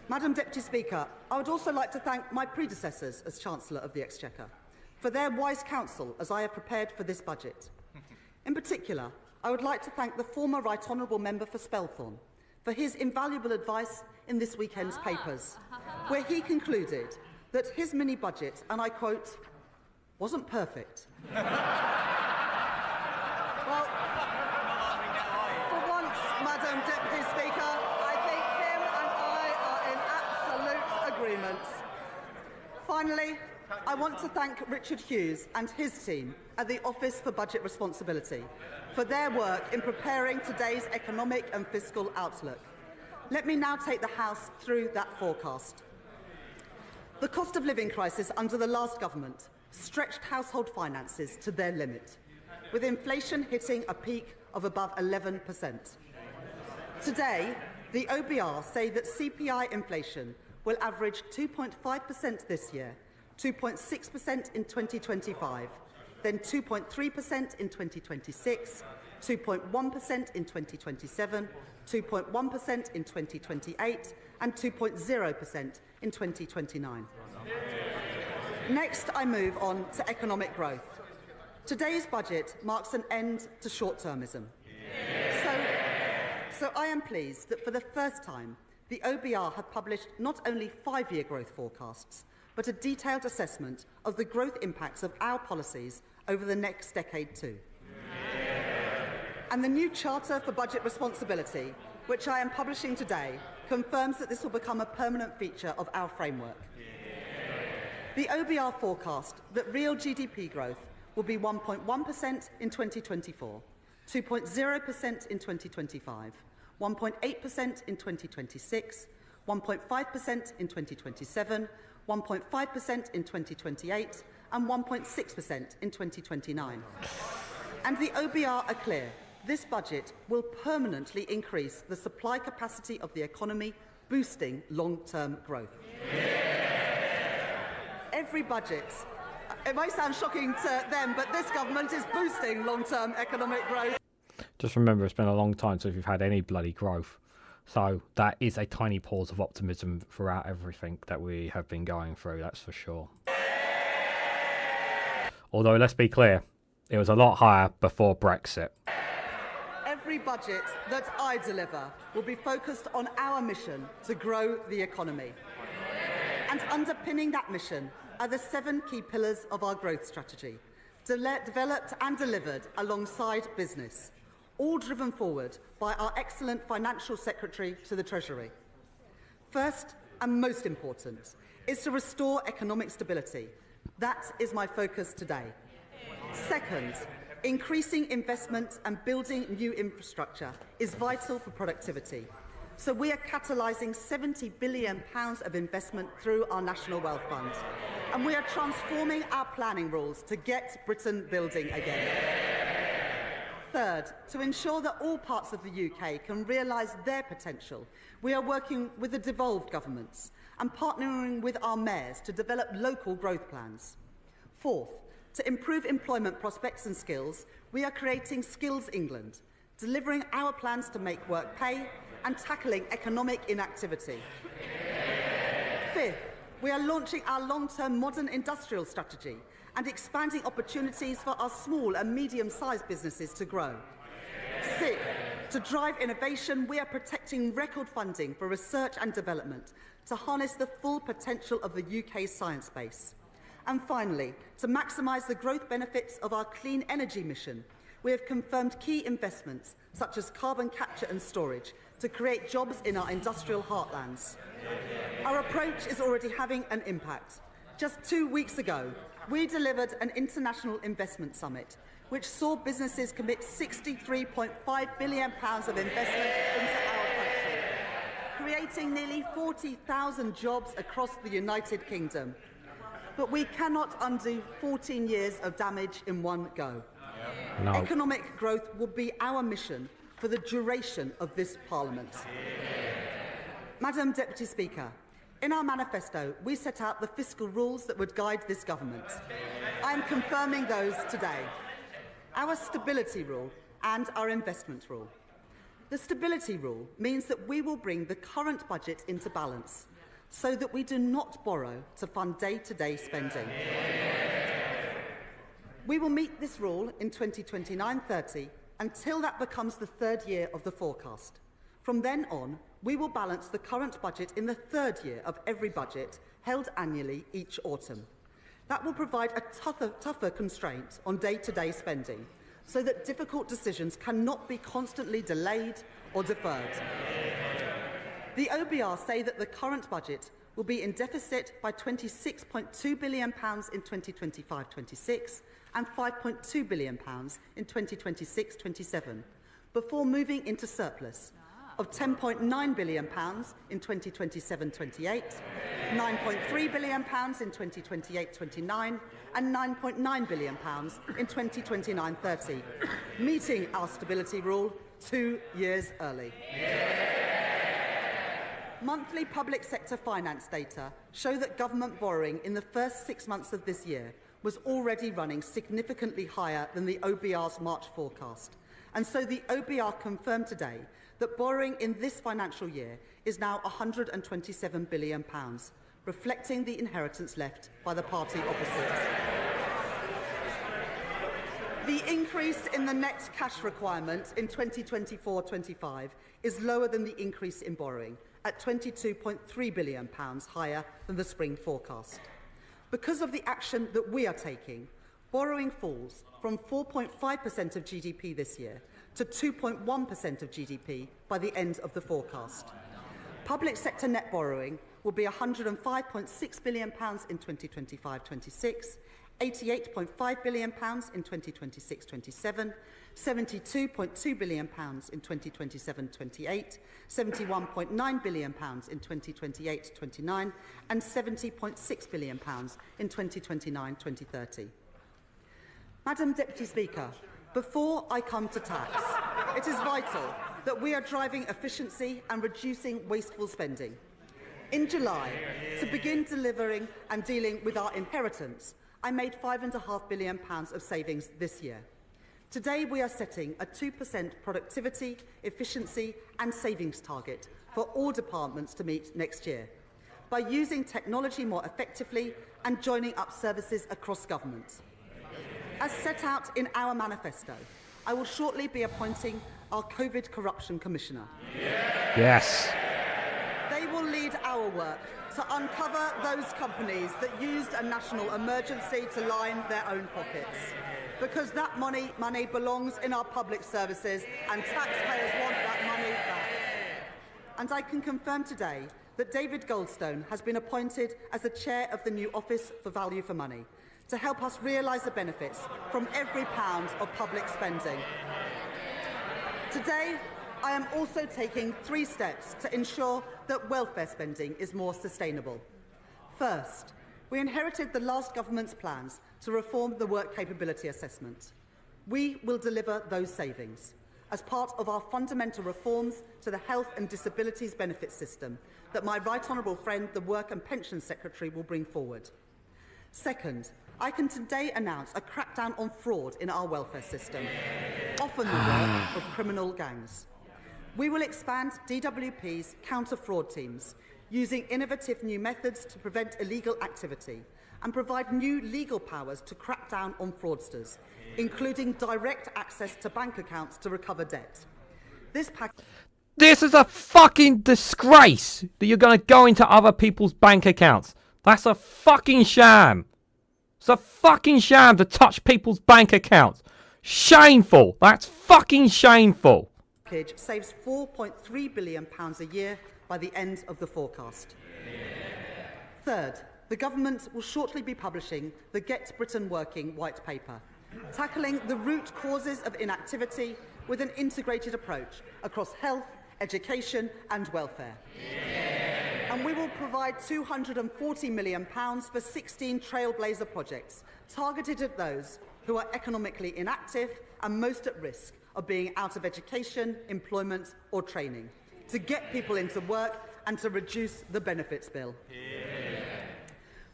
Madam Deputy Speaker, I would also like to thank my predecessors as Chancellor of the Exchequer for their wise counsel as I have prepared for this budget. In particular, I would like to thank the former Right Honourable Member for Spelthorne for his invaluable advice in this weekend's papers, where he concluded that his mini-budget, and I quote, wasn't perfect. Well, for once, Madam Deputy Speaker, I think him and I are in absolute agreement. Finally, I want to thank Richard Hughes and his team at the Office for Budget Responsibility for their work in preparing today's economic and fiscal outlook. Let me now take the House through that forecast. The cost of living crisis under the last government stretched household finances to their limit, with inflation hitting a peak of above 11%. Today, the OBR say that CPI inflation will average 2.5% this year, 2.6% in 2025, then 2.3% in 2026, 2.1% in 2027, 2.1% in 2028, and 2.0% in 2029. Next, I move on to economic growth. Today's budget marks an end to short-termism. So I am pleased that for the first time, the OBR have published not only 5-year growth forecasts, but a detailed assessment of the growth impacts of our policies over the next decade too. And the new Charter for Budget Responsibility, which I am publishing today, confirms that this will become a permanent feature of our framework. The OBR forecast that real GDP growth will be 1.1% in 2024, 2.0% in 2025, 1.8% in 2026, 1.5% in 2027, 1.5% in 2028, and 1.6% in 2029. And the OBR are clear. This budget will permanently increase the supply capacity of the economy, boosting long-term growth. Every budget, it might sound shocking to them, but this government is boosting long-term economic growth. Just remember, it's been a long time since we've had any bloody growth. So that is a tiny pause of optimism throughout everything that we have been going through, that's for sure. Although, let's be clear, it was a lot higher before Brexit. Every budget that I deliver will be focused on our mission to grow the economy. And underpinning that mission are the 7 key pillars of our growth strategy, developed and delivered alongside business, all driven forward by our excellent Financial Secretary to the Treasury. First, and most important, is to restore economic stability. That is my focus today. Second, increasing investment and building new infrastructure is vital for productivity. So we are catalysing £70 billion of investment through our National Wealth Fund. And we are transforming our planning rules to get Britain building again. Third, to ensure that all parts of the UK can realise their potential, we are working with the devolved governments and partnering with our mayors to develop local growth plans. Fourth, to improve employment prospects and skills, we are creating Skills England, delivering our plans to make work pay and tackling economic inactivity. Fifth, we are launching our long-term modern industrial strategy and expanding opportunities for our small and medium-sized businesses to grow. Sixth, to drive innovation, we are protecting record funding for research and development to harness the full potential of the UK's science base. And finally, to maximise the growth benefits of our clean energy mission, we have confirmed key investments such as carbon capture and storage to create jobs in our industrial heartlands. Our approach is already having an impact. Just 2 weeks ago, we delivered an international investment summit which saw businesses commit £63.5 billion of investment into our country, creating nearly 40,000 jobs across the United Kingdom. But we cannot undo 14 years of damage in one go. No. Economic growth will be our mission for the duration of this Parliament. Madam Deputy Speaker, in our manifesto, we set out the fiscal rules that would guide this government. I am confirming those today. Our stability rule and our investment rule. The stability rule means that we will bring the current budget into balance so that we do not borrow to fund day-to-day spending. We will meet this rule in 2029-30 until that becomes the third year of the forecast. From then on, we will balance the current budget in the third year of every budget held annually each autumn. That will provide a tougher constraint on day-to-day spending so that difficult decisions cannot be constantly delayed or deferred. The OBR say that the current budget will be in deficit by £26.2 billion in 2025-26 and £5.2 billion in 2026-27, before moving into surplus of £10.9 billion in 2027-28, £9.3 billion in 2028-29 and £9.9 billion in 2029-30, meeting our stability rule 2 years early. Monthly public sector finance data show that government borrowing in the first 6 months of this year was already running significantly higher than the OBR's March forecast. And so the OBR confirmed today that borrowing in this financial year is now £127 billion, reflecting the inheritance left by the party opposite. The increase in the net cash requirement in 2024-25 is lower than the increase in borrowing, at £22.3 billion higher than the spring forecast. Because of the action that we are taking, borrowing falls from 4.5% of GDP this year to 2.1% of GDP by the end of the forecast. Public sector net borrowing will be £105.6 billion in 2025-26, £88.5 billion in 2026-27, £72.2 billion in 2027-28, £71.9 billion in 2028-29 and £70.6 billion in 2029-2030. Madam Deputy Speaker, before I come to tax, it is vital that we are driving efficiency and reducing wasteful spending. In July, to begin delivering and dealing with our inheritance, I made £5.5 billion of savings this year. Today we are setting a 2% productivity, efficiency and savings target for all departments to meet next year by using technology more effectively and joining up services across government. As set out in our manifesto, I will shortly be appointing our COVID Corruption Commissioner. Yes. They will lead our work to uncover those companies that used a national emergency to line their own pockets. Because that money belongs in our public services and taxpayers want that money back. And I can confirm today that David Goldstone has been appointed as the chair of the new Office for Value for Money to help us realise the benefits from every pound of public spending. Today, I am also taking 3 steps to ensure that welfare spending is more sustainable. First, we inherited the last government's plans to reform the work capability assessment. We will deliver those savings as part of our fundamental reforms to the health and disabilities benefit system that my right honourable friend, the Work and Pensions Secretary, will bring forward. Second, I can today announce a crackdown on fraud in our welfare system, often the work of criminal gangs. We will expand DWP's counter-fraud teams using innovative new methods to prevent illegal activity and provide new legal powers to crack down on fraudsters, including direct access to bank accounts to recover debt. This is a fucking disgrace that you're going to go into other people's bank accounts. That's a fucking sham. It's a fucking sham to touch people's bank accounts. Shameful. That's fucking shameful. Package saves £4.3 billion a year by the end of the forecast. Third, the government will shortly be publishing the Get Britain Working white paper, tackling the root causes of inactivity with an integrated approach across health, education and welfare. And we will provide £240 million for 16 trailblazer projects targeted at those who are economically inactive and most at risk of being out of education, employment or training, to get people into work and to reduce the benefits bill.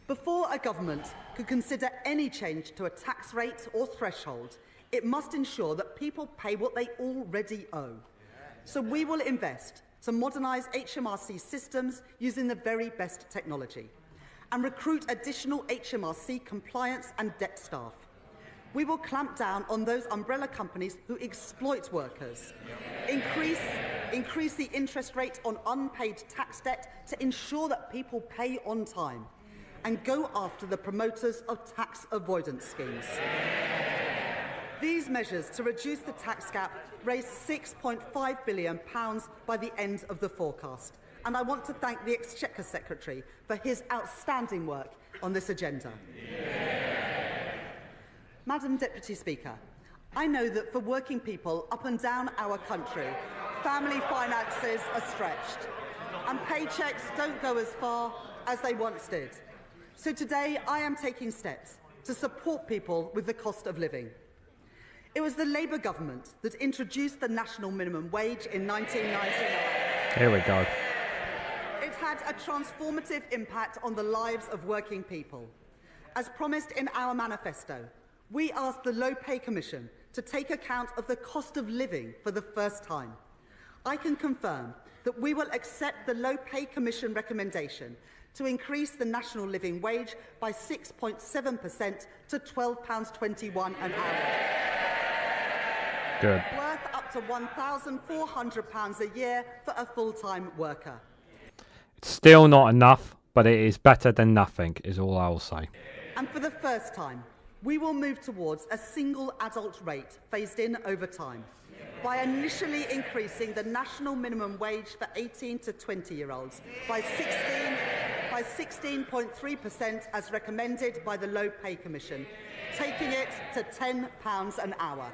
Before a government could consider any change to a tax rate or threshold, it must ensure that people pay what they already owe. So we will invest to modernise HMRC systems using the very best technology and recruit additional HMRC compliance and debt staff. We will clamp down on those umbrella companies who exploit workers, increase the interest rate on unpaid tax debt to ensure that people pay on time, and go after the promoters of tax avoidance schemes. These measures to reduce the tax gap raise £6.5 billion by the end of the forecast, and I want to thank the Exchequer Secretary for his outstanding work on this agenda. Madam Deputy Speaker, I know that for working people up and down our country, family finances are stretched and paychecks don't go as far as they once did. So today I am taking steps to support people with the cost of living. It was the Labour government that introduced the national minimum wage in 1999. Here we go. It had a transformative impact on the lives of working people. As promised in our manifesto, we asked the Low Pay Commission to take account of the cost of living for the first time. I can confirm that we will accept the Low Pay Commission recommendation to increase the national living wage by 6.7% to £12.21 an hour. Good. Worth up to £1,400 a year for a full-time worker. It's still not enough, but it is better than nothing, is all I will say. And for the first time, we will move towards a single adult rate phased in over time by initially increasing the national minimum wage for 18 to 20-year-olds by 16.3% as recommended by the Low Pay Commission, taking it to £10 an hour.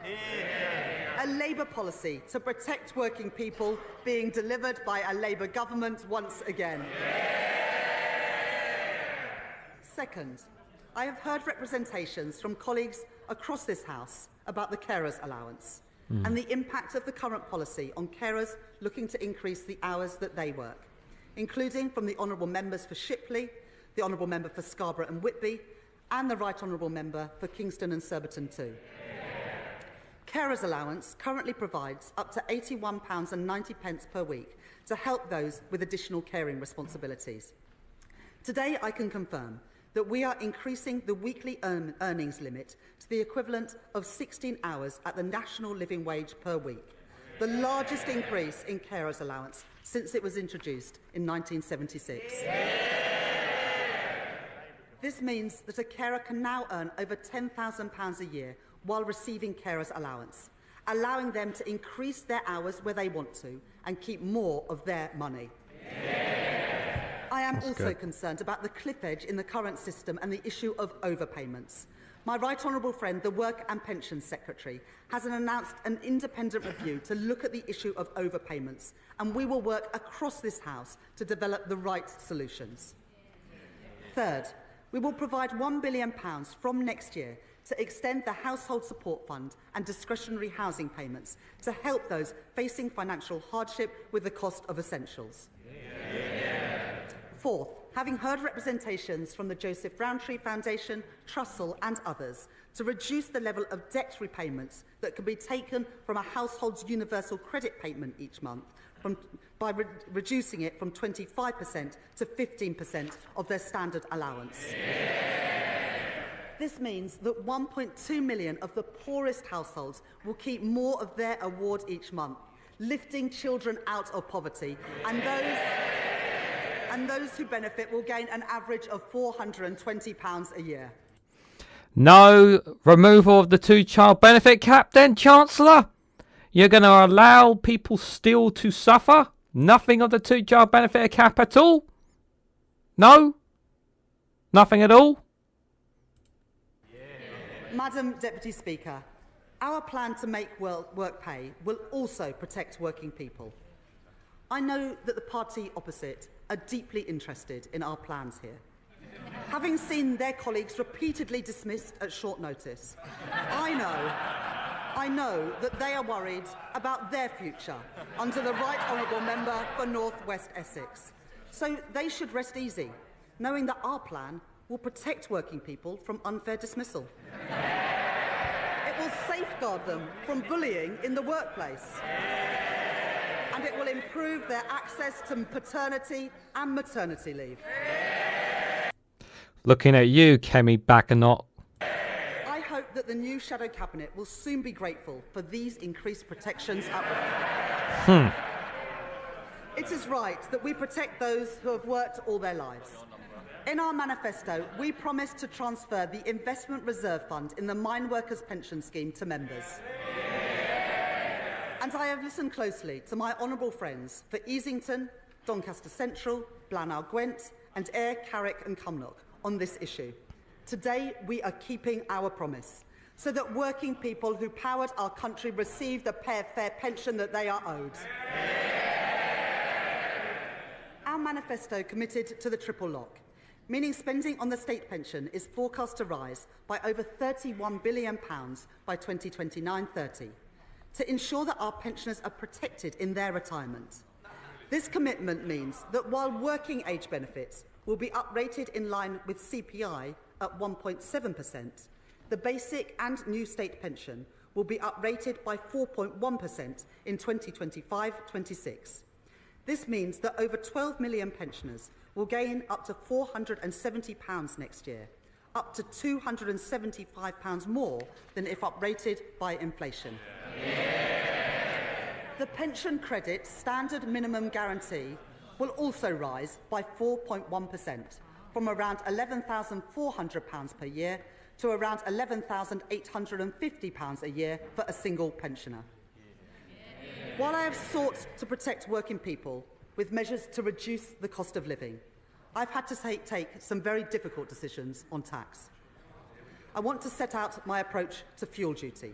A Labour policy to protect working people being delivered by a Labour government once again. Second, I have heard representations from colleagues across this House about the carers allowance and the impact of the current policy on carers looking to increase the hours that they work, including from the Honourable Members for Shipley, the Honourable Member for Scarborough and Whitby, and the Right Honourable Member for Kingston and Surbiton too. Carers allowance currently provides up to £81.90 per week to help those with additional caring responsibilities. Today I can confirm that we are increasing the weekly earnings limit to the equivalent of 16 hours at the national living wage per week, the largest increase in carers allowance since it was introduced in 1976. This means that a carer can now earn over £10,000 a year while receiving carers allowance, allowing them to increase their hours where they want to and keep more of their money. I am also concerned about the cliff edge in the current system and the issue of overpayments. My right honourable friend, the Work and Pensions Secretary, has announced an independent review to look at the issue of overpayments, and we will work across this House to develop the right solutions. Third, we will provide £1 billion from next year to extend the Household Support Fund and discretionary housing payments to help those facing financial hardship with the cost of essentials. Fourth, having heard representations from the Joseph Rowntree Foundation, Trussell and others to reduce the level of debt repayments that can be taken from a household's universal credit payment each month by reducing it from 25% to 15% of their standard allowance. This means that 1.2 million of the poorest households will keep more of their award each month, lifting children out of poverty, and those who benefit will gain an average of £420 a year. No removal of the two-child benefit cap then, Chancellor? You're going to allow people still to suffer? Nothing of the two-child benefit cap at all? No? Nothing at all? Madam Deputy Speaker, our plan to make work pay will also protect working people. I know that the party opposite are deeply interested in our plans here. Having seen their colleagues repeatedly dismissed at short notice, I I know that they are worried about their future under the Right Honourable Member for North West Essex. So they should rest easy, knowing that our plan will protect working people from unfair dismissal. It will safeguard them from bullying in the workplace. And it will improve their access to paternity and maternity leave. Looking at you, Kemi Bacanot. I hope that the new Shadow Cabinet will soon be grateful for these increased protections at work. It is right that we protect those who have worked all their lives. In our manifesto, we promised to transfer the Investment Reserve Fund in the Mine Workers Pension Scheme to members. And I have listened closely to my honourable friends for Easington, Doncaster Central, Blaenau Gwent and Ayr, Carrick and Cumnock on this issue. Today, we are keeping our promise so that working people who powered our country receive the fair pension that they are owed. Our manifesto committed to the triple lock, meaning spending on the state pension is forecast to rise by over £31 billion by 2029-30 to ensure that our pensioners are protected in their retirement. This commitment means that while working age benefits will be uprated in line with CPI at 1.7%, the basic and new state pension will be uprated by 4.1% in 2025-26. This means that over 12 million pensioners will gain up to £470 next year, up to £275 more than if uprated by inflation. The pension credit standard minimum guarantee will also rise by 4.1%, from around £11,400 per year to around £11,850 a year for a single pensioner. While I have sought to protect working people with measures to reduce the cost of living, I've had to take some very difficult decisions on tax. I want to set out my approach to fuel duty.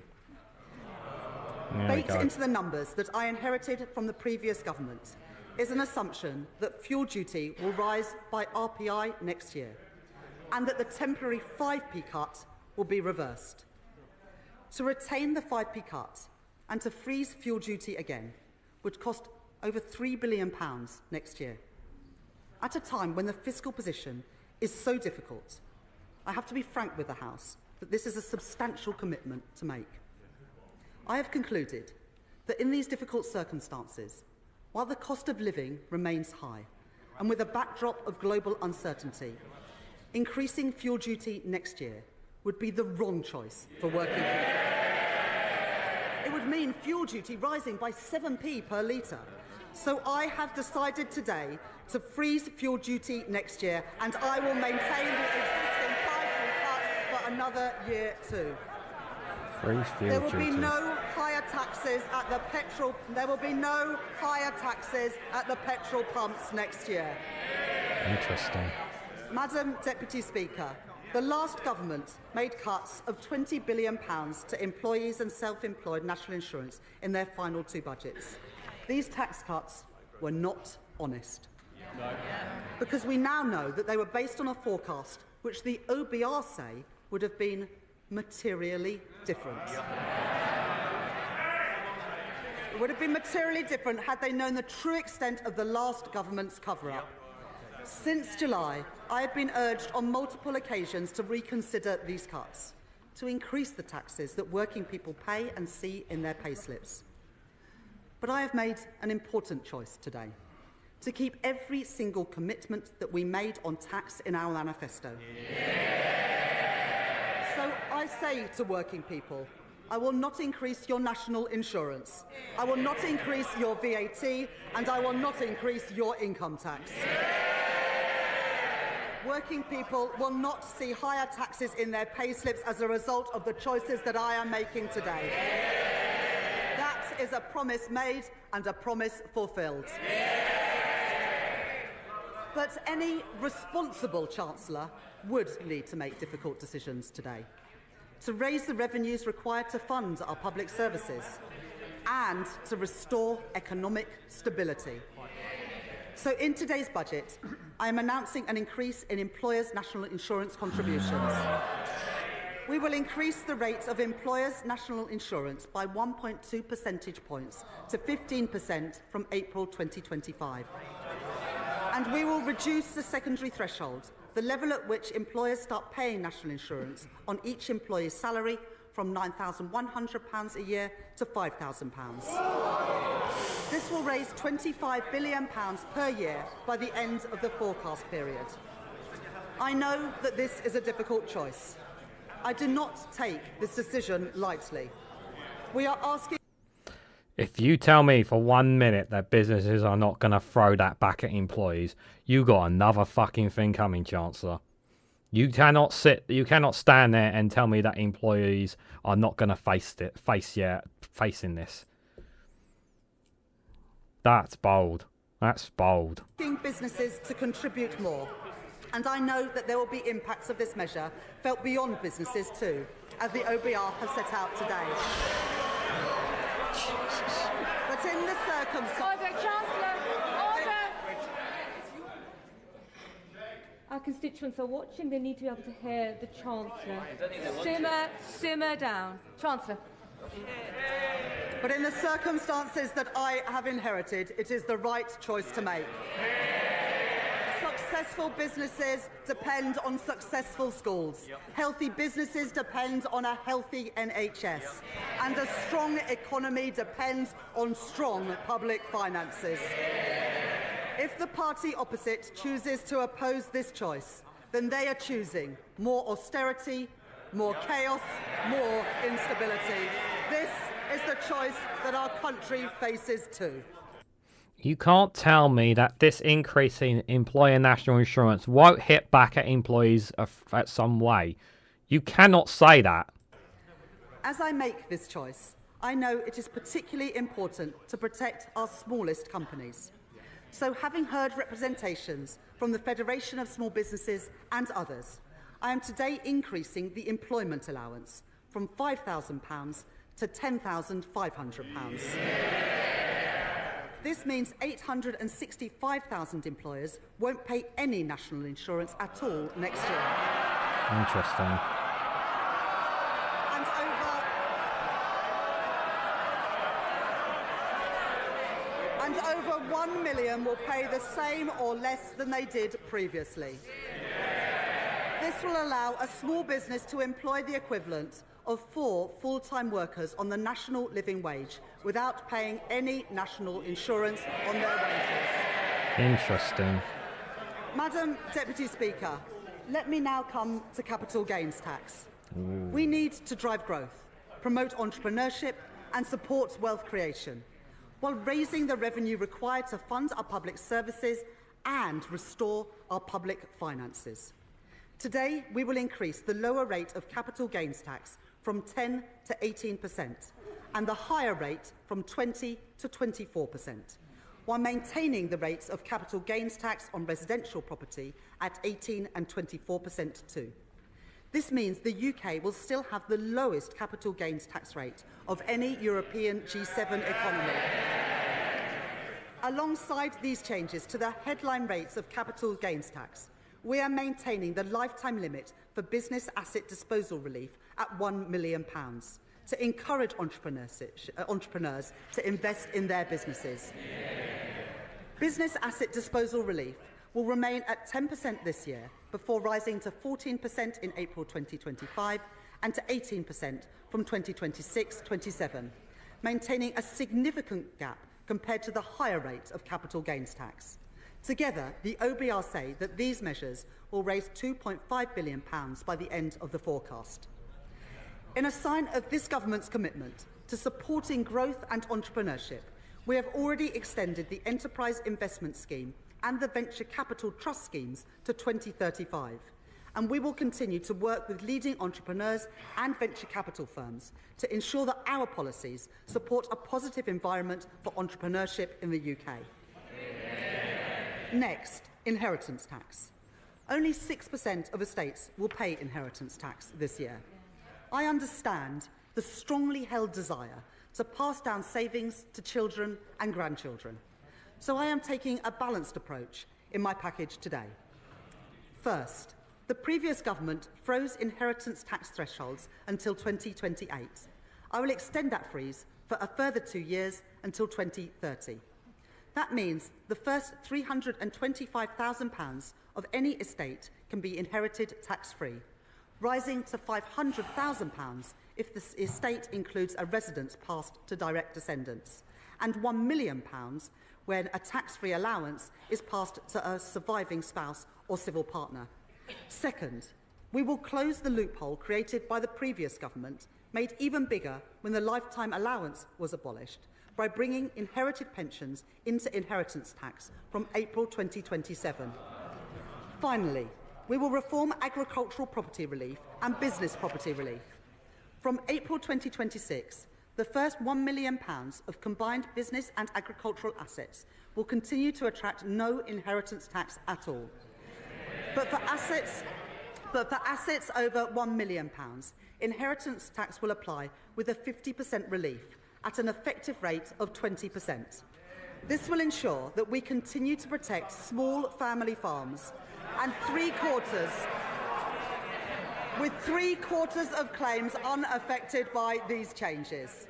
Baked into the numbers that I inherited from the previous government is an assumption that fuel duty will rise by RPI next year and that the temporary 5p cut will be reversed. To retain the 5p cut and to freeze fuel duty again would cost over £3 billion next year. At a time when the fiscal position is so difficult, I have to be frank with the House that this is a substantial commitment to make. I have concluded that in these difficult circumstances, while the cost of living remains high, and with a backdrop of global uncertainty, increasing fuel duty next year would be the wrong choice for working people. It would mean fuel duty rising by 7p per litre. So I have decided today to freeze fuel duty next year, and I will maintain the existing 5p cut for another year too. There will be no higher taxes at the petrol. There will be no higher taxes at the petrol pumps next year. Interesting. Madam Deputy Speaker, the last government made cuts of £20 billion to employees and self-employed national insurance in their final two budgets. These tax cuts were not honest. No. Because we now know that they were based on a forecast which the OBR say would have been materially different. It would have been materially different had they known the true extent of the last government's cover-up. Since July, I have been urged on multiple occasions to reconsider these cuts, to increase the taxes that working people pay and see in their payslips. But I have made an important choice today, to keep every single commitment that we made on tax in our manifesto. So I say to working people, I will not increase your national insurance, I will not increase your VAT, and I will not increase your income tax. Working people will not see higher taxes in their payslips as a result of the choices that I am making today. That is a promise made and a promise fulfilled. But any responsible Chancellor would need to make difficult decisions today, to raise the revenues required to fund our public services and to restore economic stability. So in today's budget, I am announcing an increase in employers' national insurance contributions. We will increase the rate of employers' national insurance by 1.2 percentage points to 15% from April 2025. And we will reduce the secondary threshold, the level at which employers start paying national insurance on each employee's salary, from £9,100 a year to £5,000. This will raise £25 billion per year by the end of the forecast period. I know that this is a difficult choice. I do not take this decision lightly. We are asking... If you tell me for 1 minute that businesses are not going to throw that back at employees, you got another fucking thing coming, Chancellor. You cannot stand there and tell me that employees are not going to facing this. That's bold. That's bold. Businesses to contribute more. And I know that there will be impacts of this measure felt beyond businesses too, as the OBR has set out today. But in the circumstances... Order, Chancellor! Order! Our constituents are watching. They need to be able to hear the Chancellor. Simmer down. Chancellor. But in the circumstances that I have inherited, it is the right choice to make. Successful businesses depend on successful schools. Healthy businesses depend on a healthy NHS. And a strong economy depends on strong public finances. If the party opposite chooses to oppose this choice, then they are choosing more austerity, more chaos, more instability. This is the choice that our country faces too. You can't tell me that this increase in employer national insurance won't hit back at employees at some way. You cannot say that. As I make this choice, I know it is particularly important to protect our smallest companies. So, having heard representations from the Federation of Small Businesses and others, I am today increasing the employment allowance from £5,000 to £10,500. This means 865,000 employers won't pay any national insurance at all next year. Interesting. And over 1 million will pay the same or less than they did previously. This will allow a small business to employ the equivalent of 4 full-time workers on the national living wage without paying any national insurance on their wages. Interesting. Madam Deputy Speaker, let me now come to capital gains tax. We need to drive growth, promote entrepreneurship and support wealth creation, while raising the revenue required to fund our public services and restore our public finances. Today, we will increase the lower rate of capital gains tax from 10 to 18% and the higher rate from 20 to 24%, while maintaining the rates of capital gains tax on residential property at 18 and 24% too. This means the UK will still have the lowest capital gains tax rate of any European G7 economy. Alongside these changes to the headline rates of capital gains tax, we are maintaining the lifetime limit for business asset disposal relief at £1 million to encourage entrepreneurs to invest in their businesses. Business asset disposal relief will remain at 10% this year before rising to 14% in April 2025 and to 18% from 2026-27, maintaining a significant gap compared to the higher rate of capital gains tax. Together, the OBR say that these measures will raise £2.5 billion by the end of the forecast. In a sign of this government's commitment to supporting growth and entrepreneurship, we have already extended the Enterprise Investment Scheme and the Venture Capital Trust schemes to 2035, and we will continue to work with leading entrepreneurs and venture capital firms to ensure that our policies support a positive environment for entrepreneurship in the UK. Next, inheritance tax. Only 6% of estates will pay inheritance tax this year. I understand the strongly held desire to pass down savings to children and grandchildren, so I am taking a balanced approach in my package today. First, The previous government froze inheritance tax thresholds until 2028. I will extend that freeze for a further 2 years until 2030. That means the first £325,000 of any estate can be inherited tax-free, rising to £500,000 if the estate includes a residence passed to direct descendants, and £1 million when a tax-free allowance is passed to a surviving spouse or civil partner. Second, we will close the loophole created by the previous government, made even bigger when the lifetime allowance was abolished, by bringing inherited pensions into inheritance tax from April 2027. Finally, we will reform agricultural property relief and business property relief. From April 2026, the first £1 million of combined business and agricultural assets will continue to attract no inheritance tax at all. But for assets over £1 million, inheritance tax will apply with a 50% relief at an effective rate of 20%. This will ensure that we continue to protect small family farms and with three-quarters of claims unaffected by these changes.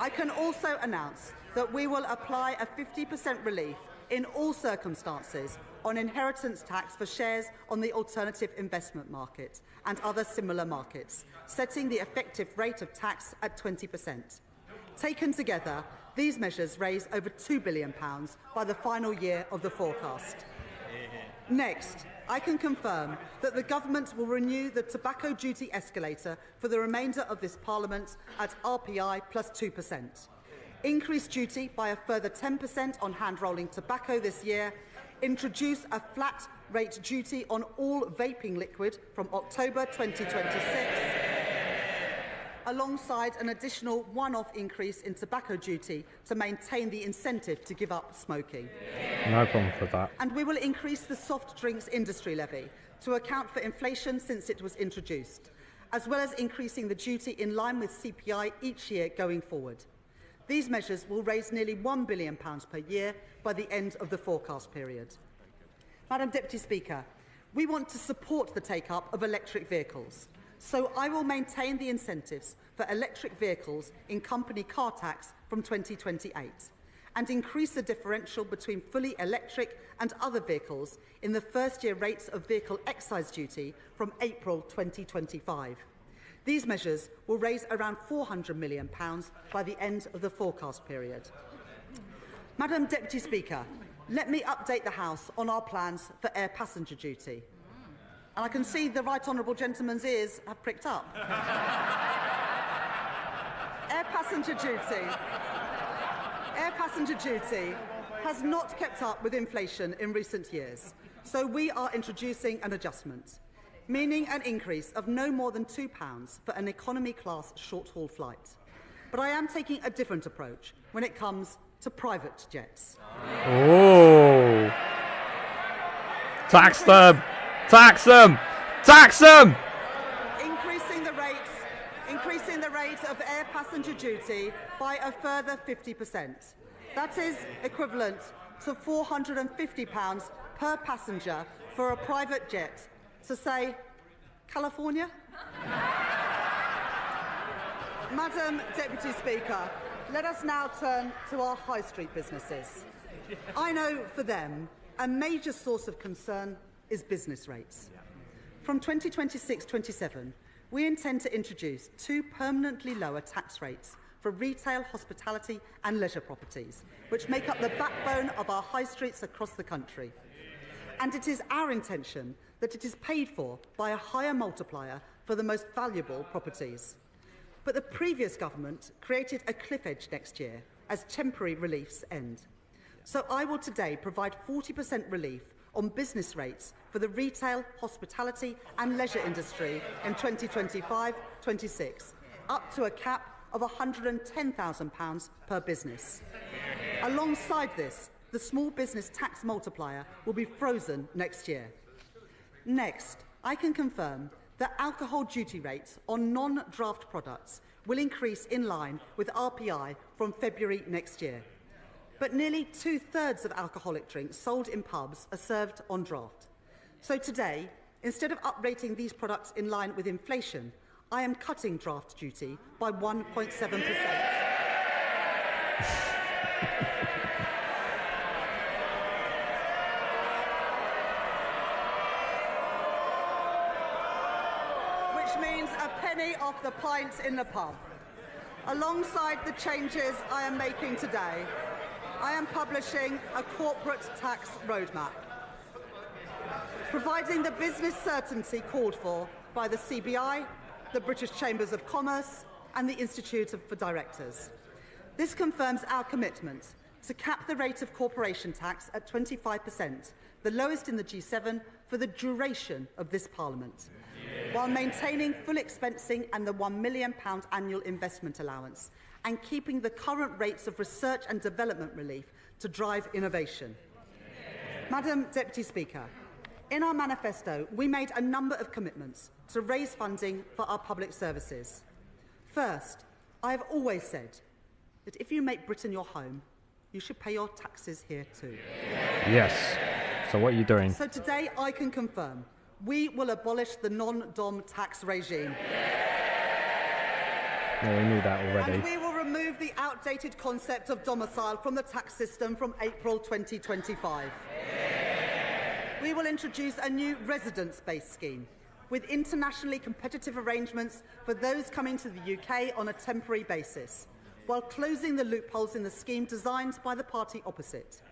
I can also announce that we will apply a 50% relief in all circumstances on inheritance tax for shares on the alternative investment market and other similar markets, setting the effective rate of tax at 20%. Taken together, these measures raise over £2 billion by the final year of the forecast. Next, I can confirm that the government will renew the tobacco duty escalator for the remainder of this Parliament at RPI plus 2%, increase duty by a further 10% on hand-rolling tobacco this year, introduce a flat rate duty on all vaping liquid from October 2026, alongside an additional one-off increase in tobacco duty to maintain the incentive to give up smoking. No problem with that. And we will increase the soft drinks industry levy to account for inflation since it was introduced, as well as increasing the duty in line with CPI each year going forward. These measures will raise nearly £1 billion per year by the end of the forecast period. Madam Deputy Speaker, we want to support the take-up of electric vehicles, so I will maintain the incentives for electric vehicles in company car tax from 2028 and increase the differential between fully electric and other vehicles in the first-year rates of vehicle excise duty from April 2025. These measures will raise around £400 million by the end of the forecast period. Madam Deputy Speaker, let me update the House on our plans for air passenger duty. And I can see the right honourable gentleman's ears have pricked up. Air passenger duty has not kept up with inflation in recent years, so we are introducing an adjustment, meaning an increase of no more than £2 for an economy-class short-haul flight. But I am taking a different approach when it comes to private jets. Oh! Tax them! Tax them! Tax them! Increasing the rate of air passenger duty by a further 50%. That is equivalent to £450 per passenger for a private jet to, say, California? Madam Deputy Speaker, let us now turn to our high street businesses. I know for them, a major source of concern is business rates. From 2026-27, we intend to introduce 2 permanently lower tax rates for retail, hospitality and leisure properties, which make up the backbone of our high streets across the country. And it is our intention that it is paid for by a higher multiplier for the most valuable properties. But the previous government created a cliff edge next year as temporary reliefs end. So I will today provide 40% relief on business rates for the retail, hospitality and leisure industry in 2025-26, up to a cap of £110,000 per business. Alongside this, the small business tax multiplier will be frozen next year. Next, I can confirm that alcohol duty rates on non-draft products will increase in line with RPI from February next year. But nearly 2/3 of alcoholic drinks sold in pubs are served on draft. So today, Instead of uprating these products in line with inflation, I am cutting draft duty by 1.7%. Which means a penny off the pints in the pub. Alongside the changes I am making today, I am publishing a corporate tax roadmap, providing the business certainty called for by the CBI, the British Chambers of Commerce and the Institute for Directors. This confirms our commitment to cap the rate of corporation tax at 25%, the lowest in the G7 for the duration of this Parliament, while maintaining full expensing and the £1 million annual investment allowance, and keeping the current rates of research and development relief to drive innovation. Madam Deputy Speaker, in our manifesto, we made a number of commitments to raise funding for our public services. First, I have always said that if you make Britain your home, you should pay your taxes here too. Yes. So what are you doing? So today I can confirm we will abolish the non-dom tax regime. Well, we knew that already. And we will remove the outdated concept of domicile from the tax system from April 2025. We will introduce a new residence-based scheme with internationally competitive arrangements for those coming to the UK on a temporary basis, while closing the loopholes in the scheme designed by the party opposite.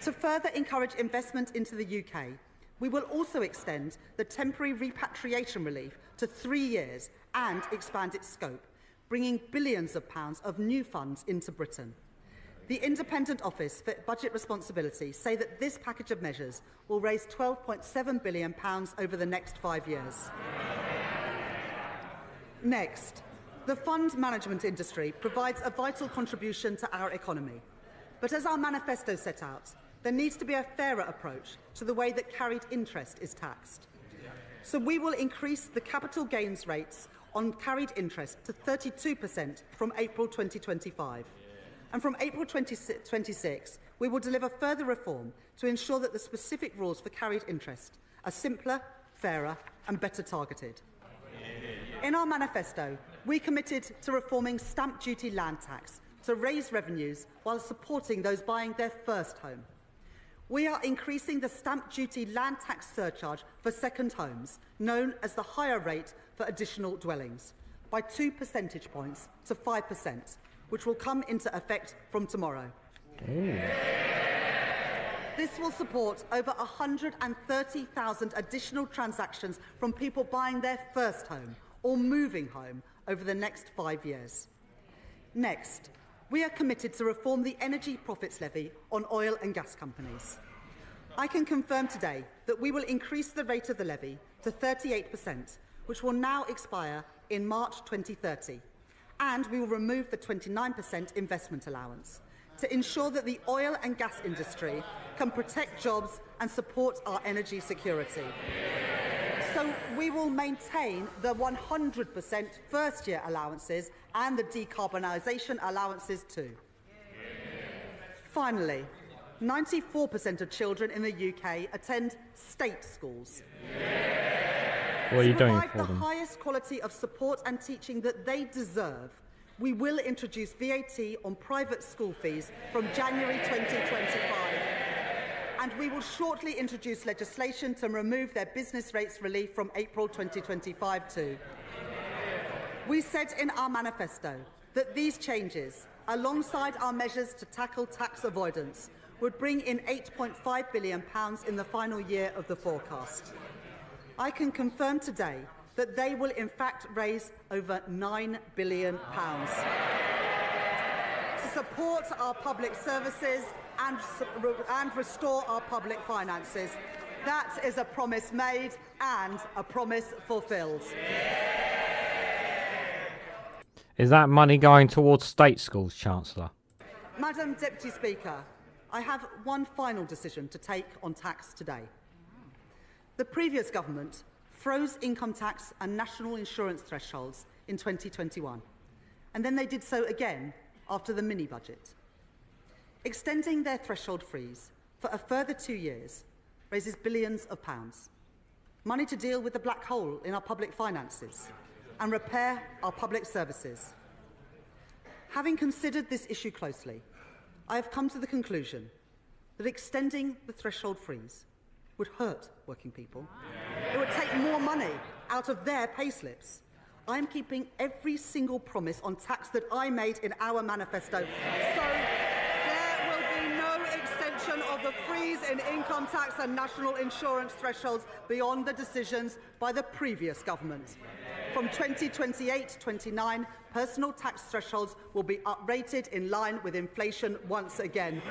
To further encourage investment into the UK, we will also extend the temporary repatriation relief to 3 years and expand its scope, bringing billions of pounds of new funds into Britain. The Independent Office for Budget Responsibility say that this package of measures will raise £12.7 billion over the next 5 years. Next, the fund management industry provides a vital contribution to our economy. But as our manifesto set out, there needs to be a fairer approach to the way that carried interest is taxed. So we will increase the capital gains rates on carried interest to 32% from April 2025. And from April 2026, we will deliver further reform to ensure that the specific rules for carried interest are simpler, fairer and better targeted. In our manifesto, we committed to reforming stamp duty land tax to raise revenues while supporting those buying their first home. We are increasing the stamp duty land tax surcharge for second homes, known as the higher rate for additional dwellings, by 2 percentage points to 5%, which will come into effect from tomorrow. This will support over 130,000 additional transactions from people buying their first home or moving home over the next 5 years. Next, we are committed to reform the energy profits levy on oil and gas companies. I can confirm today that we will increase the rate of the levy to 38%, which will now expire in March 2030, and we will remove the 29% investment allowance to ensure that the oil and gas industry can protect jobs and support our energy security. So we will maintain the 100% first-year allowances and the decarbonisation allowances too. Finally, 94% of children in the UK attend state schools. What are you doing for them? To provide the highest quality of support and teaching that they deserve, we will introduce VAT on private school fees from January 2025. And we will shortly introduce legislation to remove their business rates relief from April 2025 too. We said in our manifesto that these changes, alongside our measures to tackle tax avoidance, would bring in £8.5 billion in the final year of the forecast. I can confirm today that they will in fact raise over £9 billion to support our public services and restore our public finances. That is a promise made and a promise fulfilled. Is that money going towards state schools, Chancellor? Madam Deputy Speaker, I have one final decision to take on tax today. The previous government froze income tax and national insurance thresholds in 2021, and then they did so again after the mini-budget. Extending their threshold freeze for a further 2 years raises billions of pounds. money to deal with the black hole in our public finances and repair our public services. Having considered this issue closely, I have come to the conclusion that extending the threshold freeze would hurt working people. It would take more money out of their payslips. I am keeping every single promise on tax that I made in our manifesto. So there will be no extension of the freeze in income tax and national insurance thresholds beyond the decisions by the previous government. From 2028-29, personal tax thresholds will be uprated in line with inflation once again.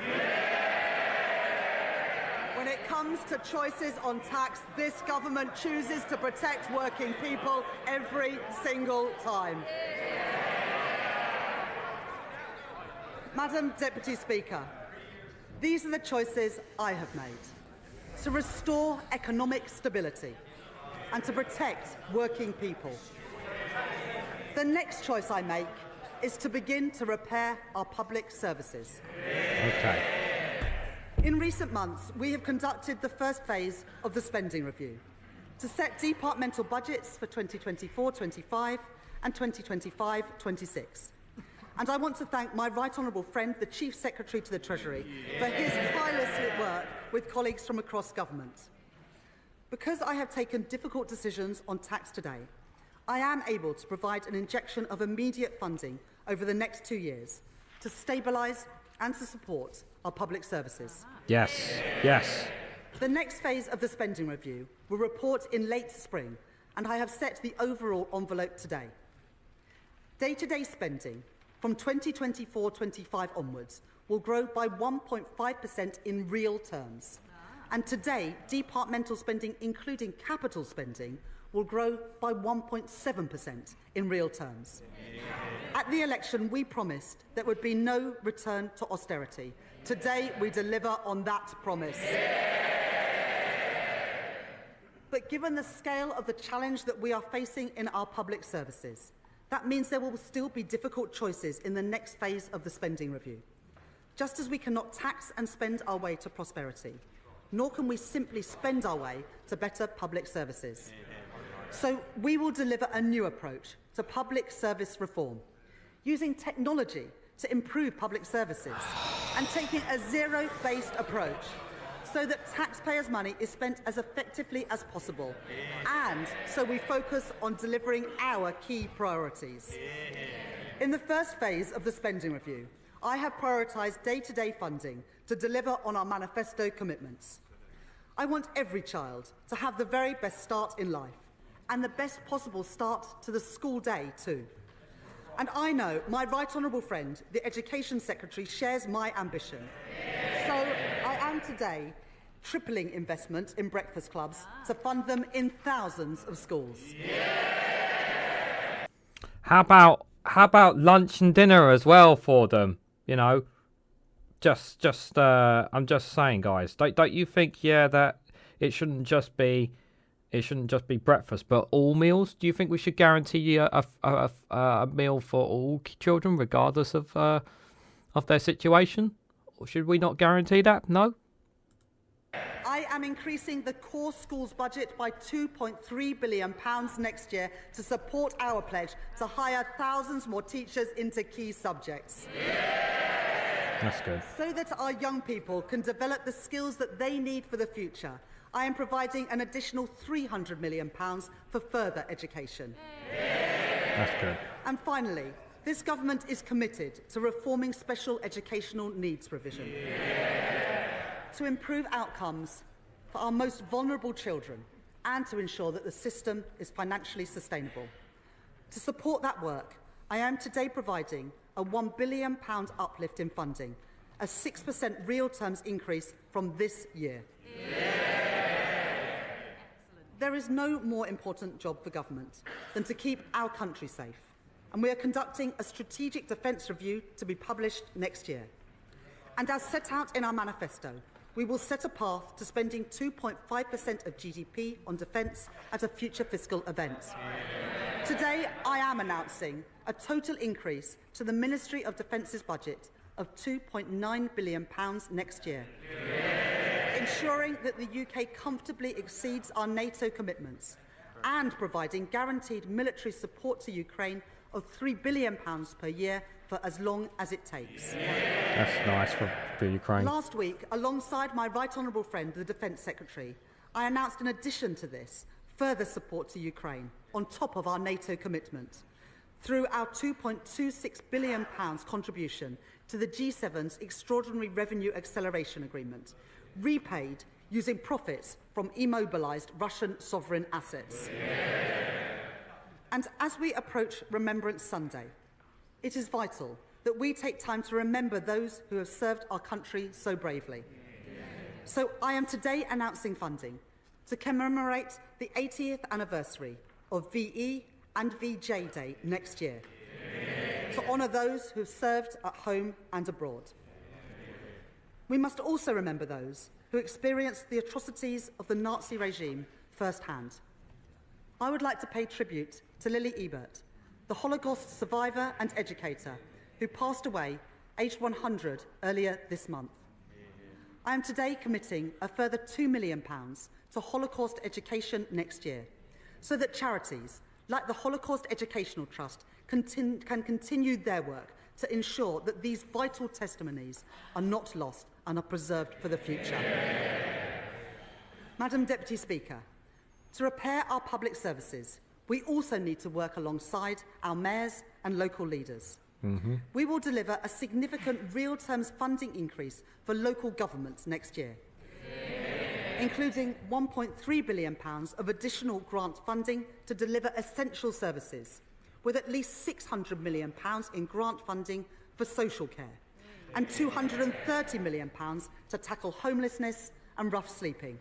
When it comes to choices on tax, this government chooses to protect working people every single time. Madam Deputy Speaker, these are the choices I have made: to restore economic stability and to protect working people. The next choice I make is to begin to repair our public services. Okay. In recent months, we have conducted the first phase of the spending review to set departmental budgets for 2024-25 and 2025-26. And I want to thank my right honourable friend, the Chief Secretary to the Treasury, for his tireless work with colleagues from across government. Because I have taken difficult decisions on tax today, I am able to provide an injection of immediate funding over the next 2 years to stabilise and to support our public services. Yes, yes. The next phase of the spending review will report in late spring, and I have set the overall envelope today. Day-to-day spending from 2024-25 onwards will grow by 1.5% in real terms. And today, departmental spending, including capital spending, will grow by 1.7% in real terms. At the election, we promised there would be no return to austerity. Today, we deliver on that promise. But given the scale of the challenge that we are facing in our public services, that means there will still be difficult choices in the next phase of the spending review. Just as we cannot tax and spend our way to prosperity, nor can we simply spend our way to better public services. So we will deliver a new approach to public service reform, using technology to improve public services and taking a zero-based approach so that taxpayers' money is spent as effectively as possible, and so we focus on delivering our key priorities. In the first phase of the spending review, I have prioritised day-to-day funding to deliver on our manifesto commitments. I want every child to have the very best start in life, and the best possible start to the school day too. And I know my right honourable friend, the Education Secretary, shares my ambition. So I am today tripling investment in breakfast clubs to fund them in thousands of schools. How about lunch and dinner as well for them? You know, I'm just saying, guys. Don't you think, yeah, that it shouldn't just be breakfast, but all meals? Do you think we should guarantee a meal for all children, regardless of their situation? Or should we not guarantee that? No. I am increasing the core schools budget by £2.3 billion next year to support our pledge to hire thousands more teachers into key subjects. That's good. So that our young people can develop the skills that they need for the future, I am providing an additional £300 million for further education. That's good. And finally, this government is committed to reforming special educational needs provision to improve outcomes for our most vulnerable children and to ensure that the system is financially sustainable. To support that work, I am today providing a £1 billion uplift in funding, a 6% real terms increase from this year. There is no more important job for government than to keep our country safe, and we are conducting a strategic defence review to be published next year. And as set out in our manifesto, we will set a path to spending 2.5% of GDP on defence at a future fiscal event. Today, I am announcing a total increase to the Ministry of Defence's budget of £2.9 billion next year. ensuring that the UK comfortably exceeds our NATO commitments, and providing guaranteed military support to Ukraine of £3 billion per year for as long as it takes. That's nice for Ukraine. Last week, alongside my Right Honourable friend, the Defence Secretary, I announced in addition to this, further support to Ukraine, on top of our NATO commitment, through our £2.26 billion contribution to the G7's Extraordinary Revenue Acceleration Agreement, repaid using profits from immobilised Russian sovereign assets. And as we approach Remembrance Sunday, it is vital that we take time to remember those who have served our country so bravely. So I am today announcing funding to commemorate the 80th anniversary of VE and VJ Day next year, to honour those who have served at home and abroad. We must also remember those who experienced the atrocities of the Nazi regime firsthand. I would like to pay tribute to Lily Ebert, the Holocaust survivor and educator who passed away aged 100 earlier this month. I am today committing a further £2 million to Holocaust education next year, so that charities like the Holocaust Educational Trust can continue their work to ensure that these vital testimonies are not lost and are preserved for the future. Madam Deputy Speaker, to repair our public services, we also need to work alongside our mayors and local leaders. We will deliver a significant real terms funding increase for local governments next year, including £1.3 billion of additional grant funding to deliver essential services, with at least £600 million in grant funding for social care, and £230 million to tackle homelessness and rough sleeping.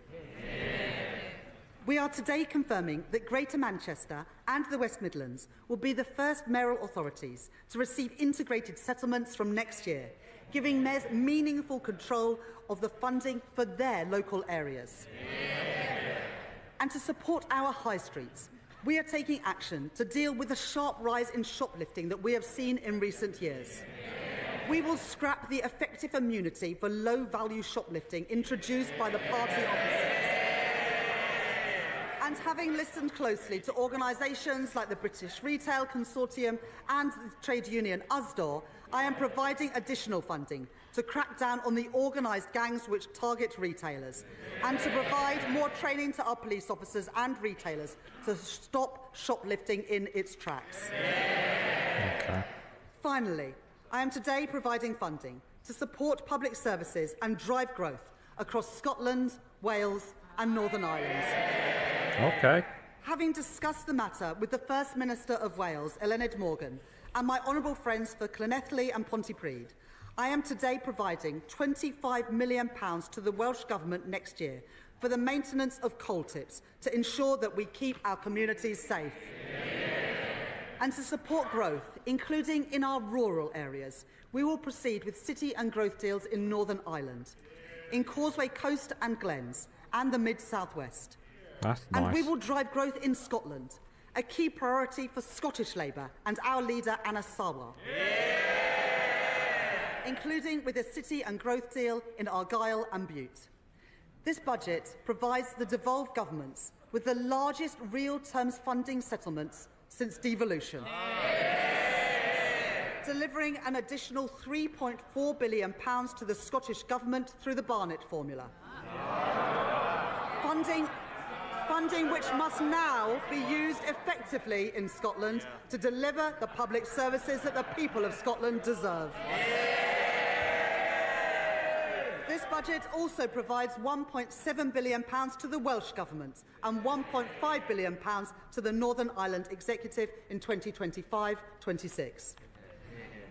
We are today confirming that Greater Manchester and the West Midlands will be the first mayoral authorities to receive integrated settlements from next year, giving mayors meaningful control of the funding for their local areas. And to support our high streets, we are taking action to deal with the sharp rise in shoplifting that we have seen in recent years. We will scrap the effective immunity for low-value shoplifting introduced by the party opposite. And having listened closely to organisations like the British Retail Consortium and the trade union USDOR, I am providing additional funding to crack down on the organised gangs which target retailers, and to provide more training to our police officers and retailers to stop shoplifting in its tracks. Okay. Finally, I am today providing funding to support public services and drive growth across Scotland, Wales and Northern Ireland. Okay. Having discussed the matter with the First Minister of Wales, Eluned Morgan, and my honourable friends for Llanelli and Pontypridd, I am today providing £25 million to the Welsh Government next year for the maintenance of coal tips to ensure that we keep our communities safe. And to support growth, including in our rural areas, we will proceed with city and growth deals in Northern Ireland, in Causeway Coast and Glens, and the Mid-South West. That's nice. And we will drive growth in Scotland, a key priority for Scottish Labour and our leader, Anna Sawar, including with a city and growth deal in Argyll and Bute. This budget provides the devolved governments with the largest real terms funding settlements since devolution, delivering an additional £3.4 billion to the Scottish Government through the Barnett formula. Funding which must now be used effectively in Scotland to deliver the public services that the people of Scotland deserve. This budget also provides £1.7 billion to the Welsh Government and £1.5 billion to the Northern Ireland Executive in 2025-26.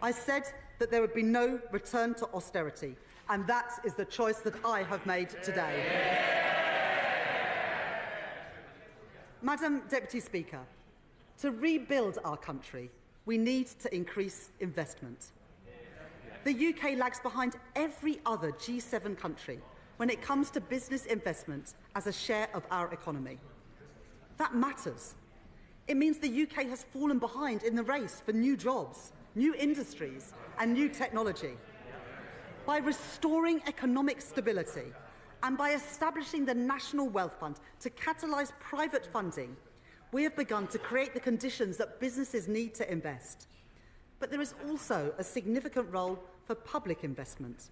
I said that there would be no return to austerity, and that is the choice that I have made today. Madam Deputy Speaker, to rebuild our country, we need to increase investment. The UK lags behind every other G7 country when it comes to business investment as a share of our economy. That matters. It means the UK has fallen behind in the race for new jobs, new industries and new technology. By restoring economic stability And by establishing the National Wealth Fund to catalyse private funding, we have begun to create the conditions that businesses need to invest. But there is also a significant role for public investment.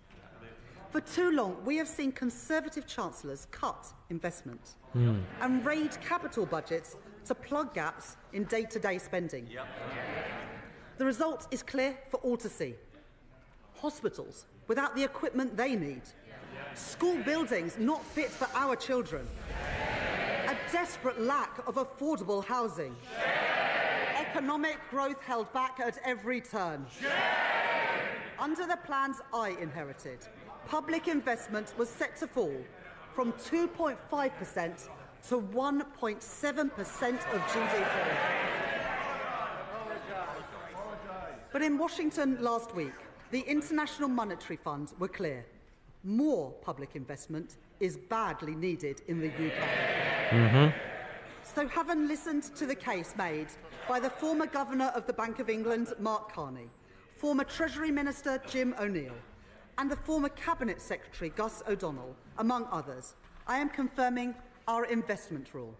For too long, we have seen Conservative chancellors cut investment and raid capital budgets to plug gaps in day-to-day spending. The result is clear for all to see. Hospitals without the equipment they need. School buildings not fit for our children. A desperate lack of affordable housing. Economic growth held back at every turn. Under the plans I inherited, public investment was set to fall from 2.5% to 1.7% of GDP. But in Washington last week, the International Monetary Fund were clear. More public investment is badly needed in the UK. So having listened to the case made by the former Governor of the Bank of England, Mark Carney, former Treasury Minister Jim O'Neill, and the former Cabinet Secretary Gus O'Donnell, among others, I am confirming our investment rule.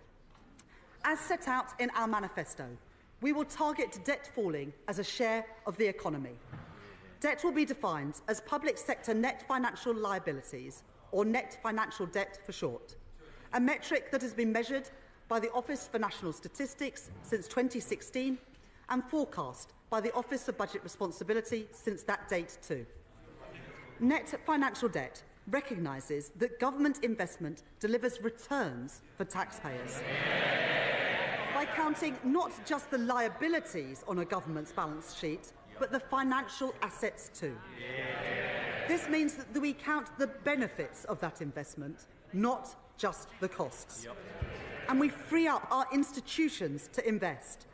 As set out in our manifesto, we will target debt falling as a share of the economy. Debt will be defined as public sector net financial liabilities, or net financial debt for short, a metric that has been measured by the Office for National Statistics since 2016 and forecast by the Office of Budget Responsibility since that date too. Net financial debt recognises that government investment delivers returns for taxpayers. By counting not just the liabilities on a government's balance sheet, but the financial assets too. This means that we count the benefits of that investment, not just the costs. And we free up our institutions to invest